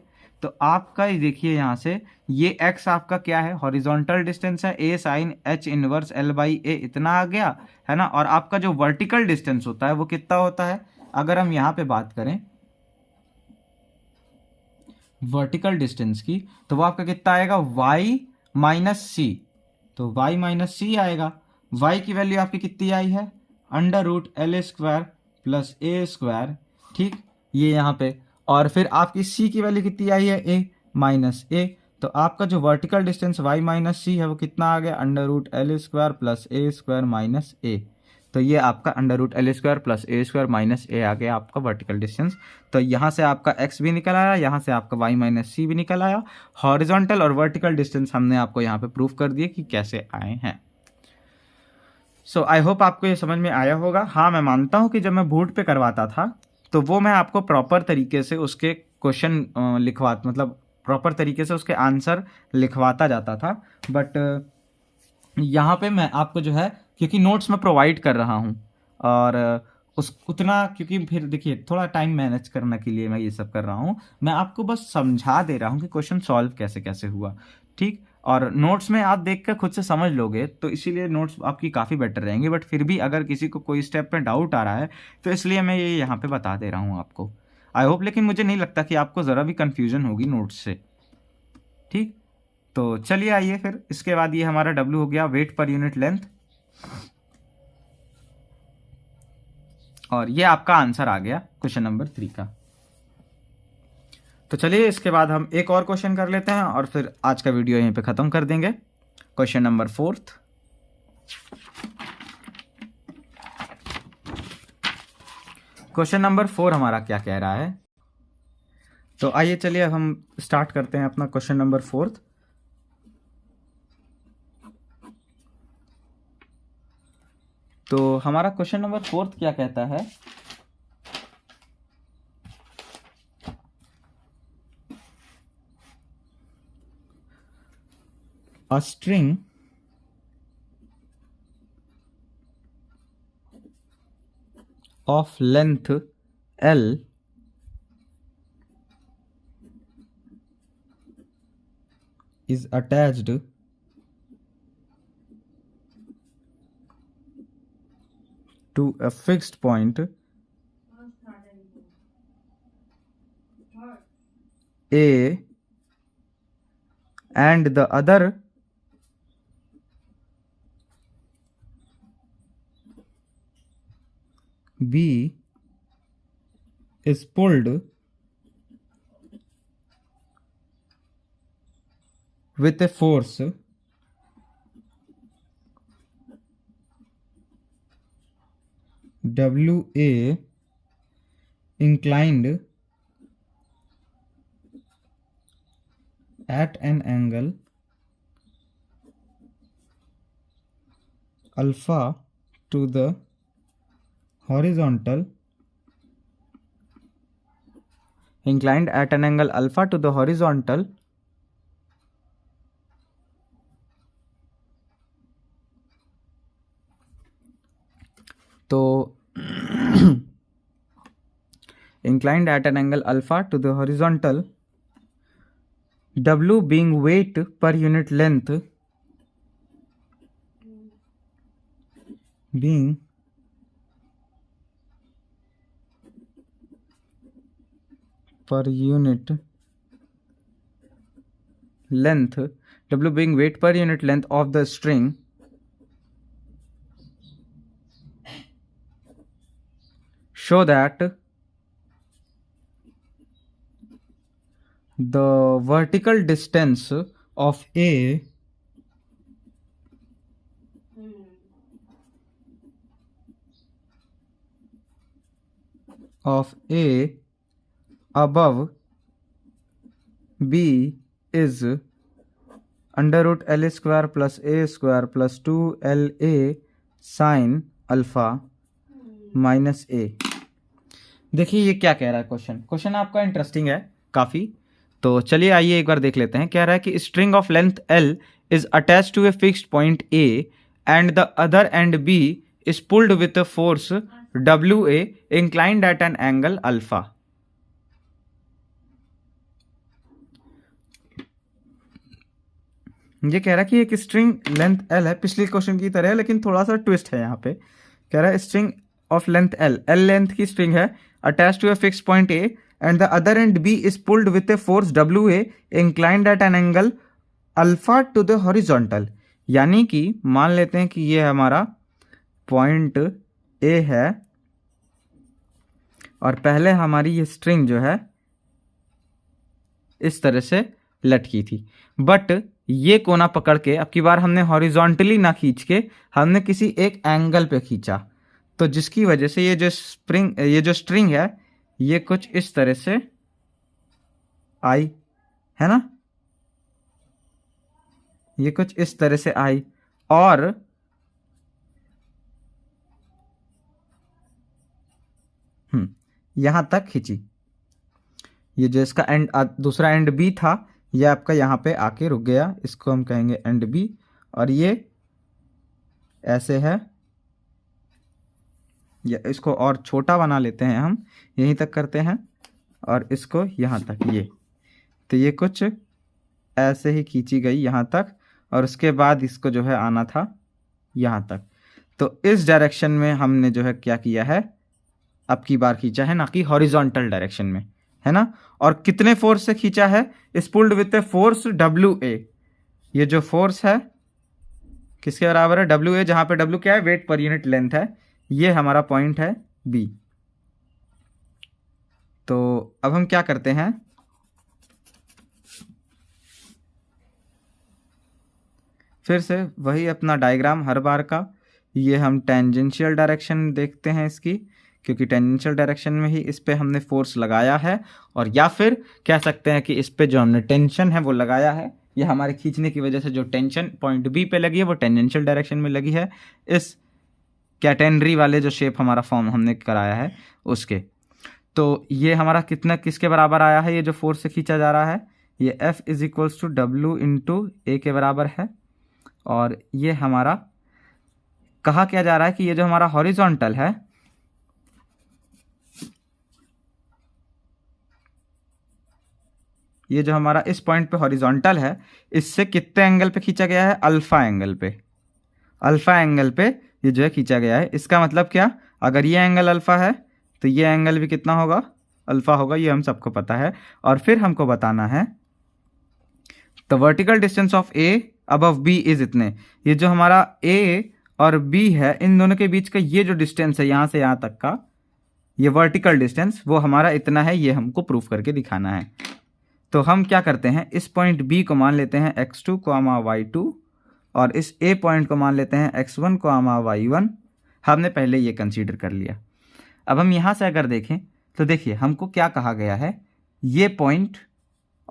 तो आपका ये देखिए यहाँ से ये x आपका क्या है, हॉरिजॉन्टल डिस्टेंस है, a sine h inverse l by a इतना आ गया, है ना। और आपका जो वर्टिकल डिस्टेंस होता है वो कितना होता है, अगर हम यहाँ पे बात करें वर्टिकल डिस्टेंस की, तो वो आपका कितना आएगा, y माइनस सी। तो y माइनस सी आएगा। y की वैल्यू आपकी कितनी आई है, under root L square plus A square, ठीक, ये यहाँ पे। और फिर आपकी c की वैल्यू कितनी आई है, a माइनस ए। तो आपका जो vertical distance y minus C है वो कितना आ गया, under root L square plus A square minus A. तो ये आपका under root L square plus A square minus A आ गया आपका वर्टिकल डिस्टेंस। तो यहाँ से आपका x भी निकल आया, यहाँ से आपका y माइनस सी भी निकल आया। हॉरिजॉन्टल और वर्टिकल डिस्टेंस हमने आपको यहाँ पे प्रूफ कर दिए कि कैसे आए हैं। सो आई होप आपको ये समझ में आया होगा। हाँ, मैं मानता हूँ कि जब मैं बोर्ड पे करवाता था तो वो मैं आपको प्रॉपर तरीके से उसके क्वेश्चन मतलब प्रॉपर तरीके से उसके आंसर लिखवाता जाता था, बट यहाँ पे मैं आपको जो है, क्योंकि नोट्स मैं प्रोवाइड कर रहा हूँ और उस उतना, क्योंकि फिर देखिए थोड़ा टाइम मैनेज करने के लिए मैं ये सब कर रहा हूँ, मैं आपको बस समझा दे रहा हूँ कि क्वेश्चन सॉल्व कैसे कैसे हुआ, ठीक। और नोट्स में आप देख कर खुद से समझ लोगे तो इसीलिए नोट्स आपकी काफ़ी बेटर रहेंगे। बट फिर भी अगर किसी को कोई स्टेप में डाउट आ रहा है तो इसलिए मैं ये यहाँ पे बता दे रहा हूँ आपको। आई होप, लेकिन मुझे नहीं लगता कि आपको ज़रा भी कन्फ्यूजन होगी नोट्स से, ठीक। तो चलिए आइए फिर इसके बाद ये हमारा W हो गया वेट पर यूनिट लेंथ, और ये आपका आंसर आ गया क्वेश्चन नंबर 3 का। तो चलिए इसके बाद हम एक और क्वेश्चन कर लेते हैं और फिर आज का वीडियो यहीं पे ख़त्म कर देंगे। Question number 4। क्वेश्चन नंबर 4 हमारा क्या कह रहा है, तो आइए चलिए अब हम स्टार्ट करते हैं अपना क्वेश्चन नंबर 4। तो हमारा क्वेश्चन नंबर 4 क्या कहता है, a string of length L is attached to a fixed point A and the other B is pulled with a force . WA inclined at an angle alpha to the horizontal, inclined at an angle alpha to the horizontal, तो inclined at an angle alpha to the horizontal, W being weight per unit length, being per unit length, W being weight per unit length of the string, show that the vertical distance of A above B is under root L square plus A square plus 2LA sin alpha minus A। देखिए ये क्या कह रहा है क्वेश्चन आपका इंटरेस्टिंग है काफ़ी। तो चलिए आइए एक बार देख लेते हैं। कह रहा है कि string of length L is attached to a fixed point A and the other end B is pulled with a force WA inclined at an angle alpha. ये कह रहा है कि एक स्ट्रिंग लेंथ L है, पिछले क्वेश्चन की तरह है लेकिन थोड़ा सा ट्विस्ट है यहाँ पे। कह रहा है string of length L length की स्ट्रिंग है, attach to a fixed point A and the other end B is pulled with a force WA inclined at an angle alpha to the horizontal. यानी कि मान लेते हैं कि ये हमारा पॉइंट A है और पहले हमारी ये स्ट्रिंग जो है इस तरह से लटकी थी, बट ये कोना पकड़ के अब की बार हमने हॉरिजॉन्टली ना खींच के हमने किसी एक एंगल पे खींचा, तो जिसकी वजह से ये जो स्ट्रिंग है ये कुछ इस तरह से आई, है ना, ये कुछ इस तरह से आई और यहां तक खींची। ये जो इसका एंड दूसरा एंड B था ये आपका यहाँ पे आके रुक गया, इसको हम कहेंगे एंड B, और ये ऐसे है, या इसको और छोटा बना लेते हैं हम, यहीं तक करते हैं और इसको यहाँ तक, ये तो ये कुछ ऐसे ही खींची गई यहाँ तक और उसके बाद इसको जो है आना था यहाँ तक। तो इस डायरेक्शन में हमने जो है क्या किया है, अब की बार खींचा है, ना कि हॉरिजॉन्टल डायरेक्शन में, है ना। और कितने फोर्स से खींचा है, इस pulled with a force WA। ये जो फोर्स है किसके बराबर है, WA, जहां पे W क्या है, वेट पर यूनिट लेंथ है। ये हमारा पॉइंट है B। तो अब हम क्या करते हैं, फिर से वही अपना डायग्राम हर बार का, ये हम टेंजेंशियल डायरेक्शन देखते हैं इसकी, क्योंकि टेंजेंशियल डायरेक्शन में ही इस पे हमने फोर्स लगाया है, और या फिर कह सकते हैं कि इस पे जो हमने टेंशन है वो लगाया है, ये हमारे खींचने की वजह से जो टेंशन पॉइंट B पे लगी है वो टेंजेंशियल डायरेक्शन में लगी है, इस कैटेनरी वाले जो शेप हमारा फॉर्म हमने कराया है उसके। तो ये हमारा कितना किसके बराबर आया है, ये जो फोर्स से खींचा जा रहा है ये F is equals to W into A के बराबर है। और ये हमारा कहा क्या जा रहा है कि ये जो हमारा हॉरिजॉन्टल है, ये जो हमारा इस पॉइंट पे हॉरिजॉन्टल है, इससे कितने एंगल पे खींचा गया है, अल्फा एंगल पे, अल्फा एंगल पे ये जो है खींचा गया है। इसका मतलब क्या, अगर ये एंगल अल्फा है तो ये एंगल भी कितना होगा, अल्फा होगा, ये हम सबको पता है। और फिर हमको बताना है the vertical distance of A above B is इतने। ये जो हमारा A और B है, इन दोनों के बीच का ये जो डिस्टेंस है यहाँ से यहाँ तक का, ये वर्टिकल डिस्टेंस वो हमारा इतना है, ये हमको प्रूफ करके दिखाना है। तो हम क्या करते हैं, इस पॉइंट B को मान लेते हैं x2, y2, और इस A पॉइंट को मान लेते हैं x1, y1, हमने पहले ये कंसीडर कर लिया। अब हम यहाँ से अगर देखें तो देखिए हमको क्या कहा गया है, ये पॉइंट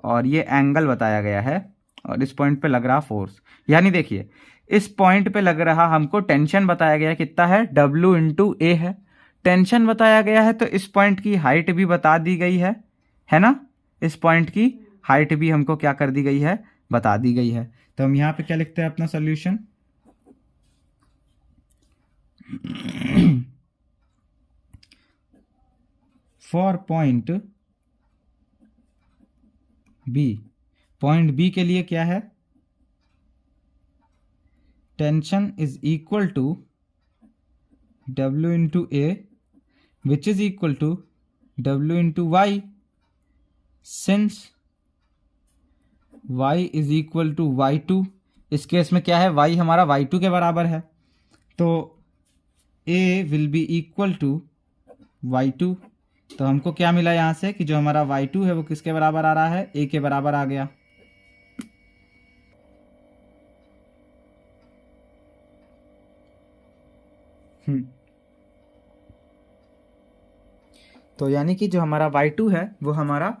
और ये एंगल बताया गया है और इस पॉइंट पे लग रहा फोर्स, यानी देखिए इस पॉइंट पे लग रहा हमको टेंशन बताया गया कितना है, W इंटू ए है। टेंशन बताया गया है तो इस पॉइंट की हाइट भी बता दी गई है ना, इस पॉइंट की हाइट भी हमको क्या कर दी गई है, बता दी गई है। तो हम यहाँ पे क्या लिखते हैं अपना solution, for point B, point B के लिए क्या है, tension is equal to W into A which is equal to W into Y, since y is equal to y2। इस केस में क्या है, y हमारा y2 के बराबर है, तो a will be equal to y2। तो हमको क्या मिला यहाँ से कि जो हमारा y2 है वो किसके बराबर आ रहा है, a के बराबर आ गया। तो यानी कि जो हमारा y2 है वो हमारा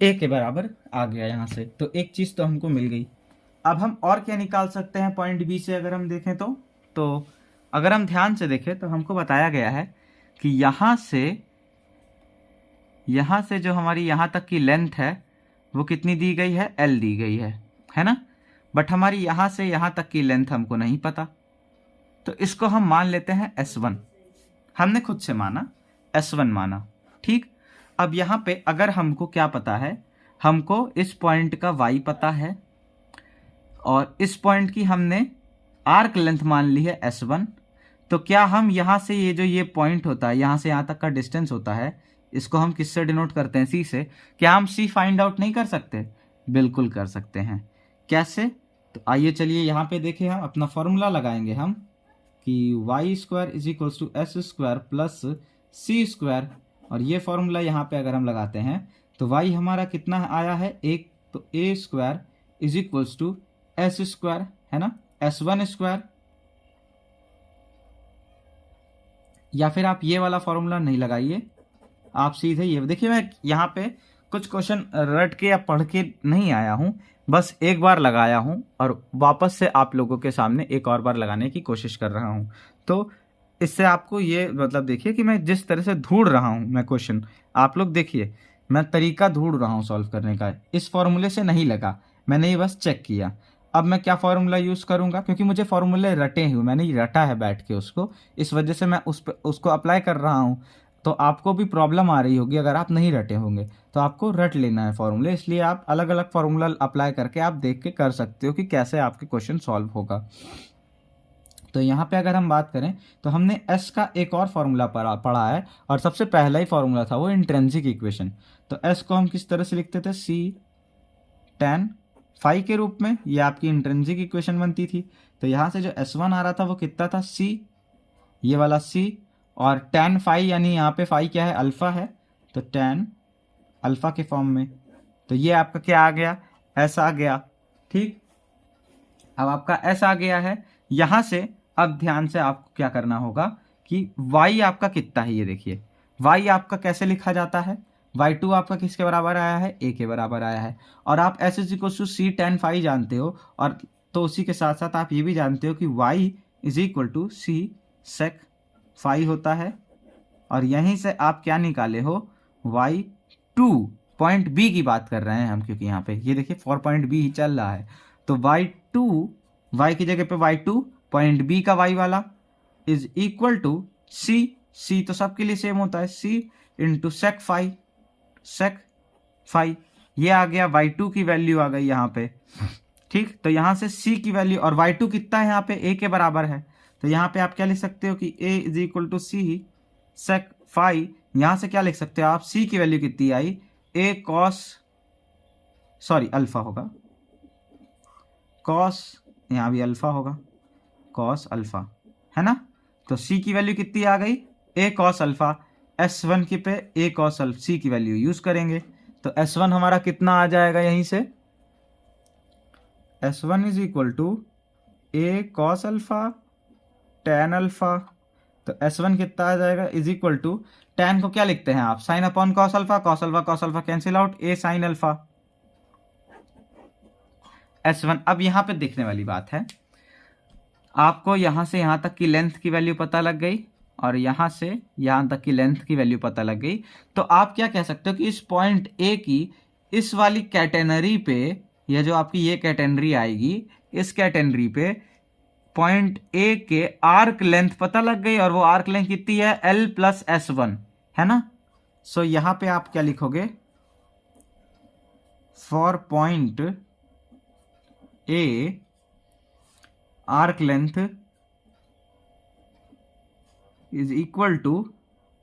a के बराबर आ गया यहाँ से। तो एक चीज़ तो हमको मिल गई। अब हम और क्या निकाल सकते हैं पॉइंट बी से अगर हम देखें तो अगर हम ध्यान से देखें तो हमको बताया गया है कि यहाँ से जो हमारी यहाँ तक की लेंथ है वो कितनी दी गई है, L दी गई है ना। बट हमारी यहाँ से यहाँ तक की लेंथ हमको नहीं पता, तो इसको हम मान लेते हैं S1। हमने खुद से माना, S1 माना, ठीक। अब यहाँ पे अगर हमको क्या पता है, हमको इस पॉइंट का y पता है और इस पॉइंट की हमने आर्क लेंथ मान ली है S1, तो क्या हम यहाँ से ये पॉइंट होता है, यहाँ से यहाँ तक का डिस्टेंस होता है, इसको हम किससे डिनोट करते हैं, C से। क्या हम C फाइंड आउट नहीं कर सकते, बिल्कुल कर सकते हैं। कैसे, तो आइए चलिए यहाँ पे देखें, हम अपना फॉर्मूला लगाएंगे हम कि y square is equals to S square plus C square, और ये फॉर्मूला यहाँ पे अगर हम लगाते हैं तो y हमारा कितना आया है, एक, तो a square is equals to S square, है ना, S1 स्क्वायर। या फिर आप ये वाला फॉर्मूला नहीं लगाइए, आप सीधे ये देखिए, मैं यहाँ पे कुछ क्वेश्चन रट के या पढ़ के नहीं आया हूँ, बस एक बार लगाया हूँ और वापस से आप लोगों के सामने एक और बार लगाने की कोशिश कर रहा हूँ। तो इससे आपको ये मतलब देखिए कि मैं जिस तरह से ढूंढ रहा हूँ मैं क्वेश्चन, आप लोग देखिए मैं तरीका ढूंढ रहा हूँ सॉल्व करने का। इस फॉर्मूले से नहीं लगा, मैंने ये बस चेक किया। अब मैं क्या फॉर्मूला यूज़ करूँगा, क्योंकि मुझे फॉर्मूले रटे हुए, मैंने रटा है बैठ के उसको, इस वजह से मैं उसको अप्लाई कर रहा हूँ। तो आपको भी प्रॉब्लम आ रही होगी अगर आप नहीं रटे होंगे, तो आपको रट लेना है फॉर्मूले, इसलिए आप अलग अलग फॉर्मूला अप्लाई करके आप देख के कर सकते हो कि कैसे आपके क्वेश्चन सॉल्व होगा। तो यहाँ पे अगर हम बात करें तो हमने S का एक और फॉर्मूला पढ़ा है, और सबसे पहला ही फॉर्मूला था वो इंट्रिंसिक इक्वेशन। तो S को हम किस तरह से लिखते थे, C tan फाई के रूप में, ये आपकी इंट्रिंसिक इक्वेशन बनती थी। तो यहाँ से जो S1 आ रहा था वो कितना था, C, ये वाला C, और tan फाई, यानी यहाँ पे फाई क्या है, अल्फा है, तो tan अल्फा के फॉर्म में। तो ये आपका क्या आ गया, S आ गया, ठीक। अब आपका S आ गया है। यहाँ से अब ध्यान से आपको क्या करना होगा कि y आपका कितना है, ये देखिए y आपका कैसे लिखा जाता है, y2 आपका किसके बराबर आया है, a के बराबर आया है। और आप S equal to C tan phi जानते हो, और तो उसी के साथ साथ आप ये भी जानते हो कि y is equal to C sec phi होता है। और यहीं से आप क्या निकाले हो, y2, पॉइंट बी की बात कर रहे हैं हम, क्योंकि यहाँ पे ये देखिए फॉर पॉइंट बी ही चल रहा है। तो y2, y की जगह पे y2, पॉइंट बी का y वाला इज इक्वल टू C तो सबके लिए सेम होता है, C इंटू सेक फाई, ये आ गया, y2 की वैल्यू आ गई यहाँ पे, ठीक। तो यहाँ से C की वैल्यू, और y2 कितना है यहाँ पे, a के बराबर है। तो यहाँ पे आप क्या लिख सकते हो कि a is equal to C sec phi. यहाँ से क्या लिख सकते हो आप, C की वैल्यू कितनी आई, a कॉस, सॉरी अल्फा होगा, कॉस, यहाँ भी अल्फा होगा, कॉस अल्फा, है ना। तो C की वैल्यू कितनी आ गई, a कॉस अल्फा। S1 की पे a कॉस अल्फा C की वैल्यू यूज करेंगे, तो S1 हमारा कितना आ जाएगा, यहीं से S1 is equal to a cos alpha tan alpha तो S1 कितना आ जाएगा इज इक्वल टू, tan को क्या लिखते हैं आप, sine upon cos alpha, cos alpha cancel out, a sine alpha S1। अब यहाँ पे देखने वाली बात है, आपको यहाँ से यहाँ तक की लेंथ की वैल्यू पता लग गई और यहाँ से यहाँ तक की लेंथ की वैल्यू पता लग गई, तो आप क्या कह सकते हो कि इस पॉइंट ए की इस वाली कैटेनरी पे, या जो आपकी ये कैटेनरी आएगी, इस कैटेनरी पे पॉइंट ए के आर्क लेंथ पता लग गई, और वो आर्क लेंथ कितनी है, L प्लस S1 है ना। सो यहां पे आप क्या लिखोगे, for point A arc length is equal to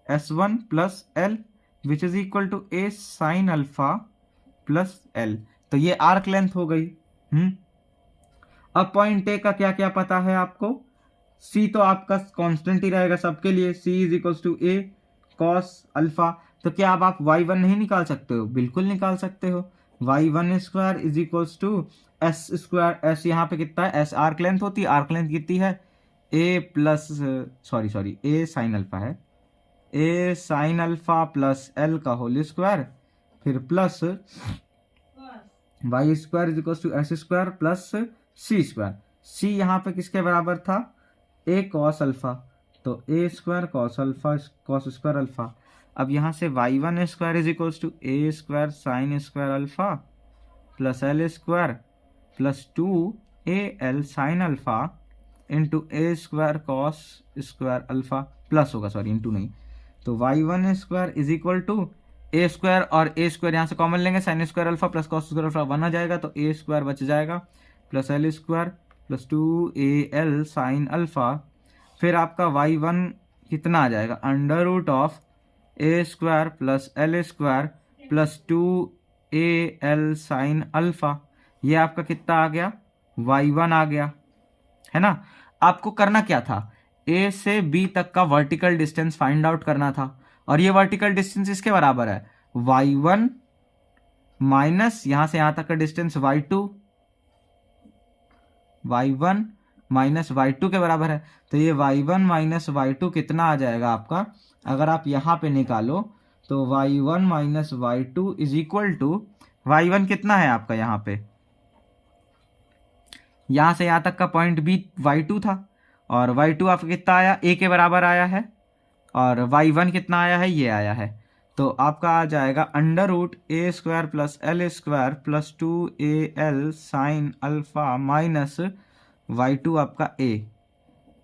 S1 plus L which is equal to a sine alpha plus L। तो ये आर्क लेंथ हो गई। अब पॉइंट ए का क्या क्या पता है आपको, C तो आपका कांस्टेंट ही रहेगा सबके लिए, C is equals to a cos alpha. तो क्या अब आप y1 नहीं निकाल सकते हो, बिल्कुल निकाल सकते हो, y1 square is equals to s square, s यहाँ पे कितना है, s आर्क लेंथ होती है, आर्क लेंथ कितनी है, a plus sorry a sine alpha है, a sine alpha plus l का होल स्क्वायर, फिर plus Y square is equal to S square plus C square. C यहाँ पे किसके बराबर था, ए कॉस अल्फा, तो A square cos alpha cos square alpha. अब यहाँ से y1 square is equal to A square sine square alpha plus L square plus 2al sine alpha into A square cos square alpha, plus होगा सॉरी इंटू नहीं, तो y1 square is equal to A square, और ए स्क्वायर यहाँ से कॉमन लेंगे, sine square alpha plus cos square alpha 1 आ जाएगा, तो ए स्क्वायर बच जाएगा plus L square plus 2al sine alpha, फिर आपका y1 कितना आ जाएगा, under root of A square plus L square plus 2al sine alpha. ये आपका कितना आ गया, y1 आ गया, है ना। आपको करना क्या था, ए से बी तक का वर्टिकल डिस्टेंस फाइंड आउट करना था, और ये वर्टिकल डिस्टेंस इसके बराबर है y1 माइनस यहां से यहां तक का डिस्टेंस y2 माइनस y2 के बराबर है। तो ये y1 माइनस y2 कितना आ जाएगा आपका, अगर आप यहां पे निकालो तो y1 minus y2 is equal to, y1 कितना है आपका यहां पे, यहां से यहां तक का पॉइंट बी y2 था, और y2 आपका कितना आया, a के बराबर आया है, और y1 कितना आया है, ये आया है, तो आपका आ जाएगा under root A square plus L square plus 2al sine alpha minus y2 आपका a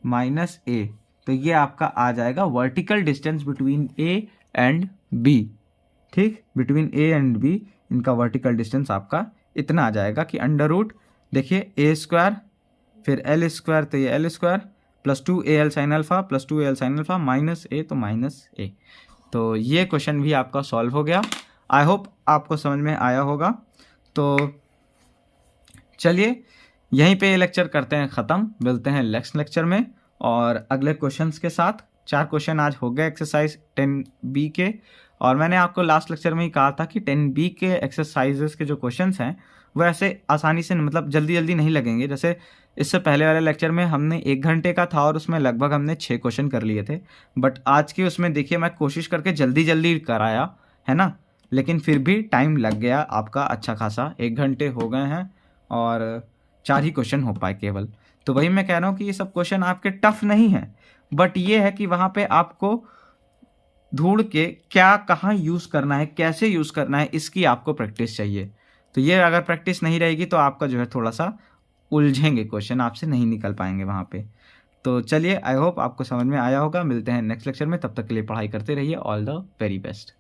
माइनस a। तो ये आपका आ जाएगा vertical distance between a and b, ठीक, बिटवीन a एंड b इनका वर्टिकल डिस्टेंस आपका इतना आ जाएगा कि अंडर रूट, देखिए a स्क्वायर फिर l स्क्वायर, तो ये l square plus 2al sine alpha plus 2al sine alpha minus a, तो माइनस a। तो ये क्वेश्चन भी आपका सॉल्व हो गया। आई होप आपको समझ में आया होगा। तो चलिए यहीं पे ये लेक्चर करते हैं ख़त्म, मिलते हैं नेक्स्ट लेक्चर में और अगले क्वेश्चंस के साथ। 4 क्वेश्चन आज हो गए एक्सरसाइज 10B के, और मैंने आपको लास्ट लेक्चर में ही कहा था कि 10B के एक्सरसाइजेस के जो क्वेश्चंस हैं वो ऐसे आसानी से मतलब जल्दी जल्दी नहीं लगेंगे। जैसे इससे पहले वाले लेक्चर में हमने 1 घंटे का था और उसमें लगभग हमने 6 क्वेश्चन कर लिए थे, बट आज के उसमें देखिए मैं कोशिश करके जल्दी जल्दी कराया है ना, लेकिन फिर भी टाइम लग गया आपका अच्छा खासा, 1 घंटे हो गए हैं और 4 ही क्वेश्चन हो पाए केवल। तो वही मैं कह रहा हूँ कि ये सब क्वेश्चन आपके टफ नहीं है, बट ये है कि वहाँ पे आपको ढूंढ के क्या कहाँ यूज़ करना है, कैसे यूज़ करना है, इसकी आपको प्रैक्टिस चाहिए। तो ये अगर प्रैक्टिस नहीं रहेगी तो आपका जो है थोड़ा सा उलझेंगे क्वेश्चन, आपसे नहीं निकल पाएंगे वहाँ पे। तो चलिए आई होप आपको समझ में आया होगा। मिलते हैं नेक्स्ट लेक्चर में, तब तक के लिए पढ़ाई करते रहिए। All the very best.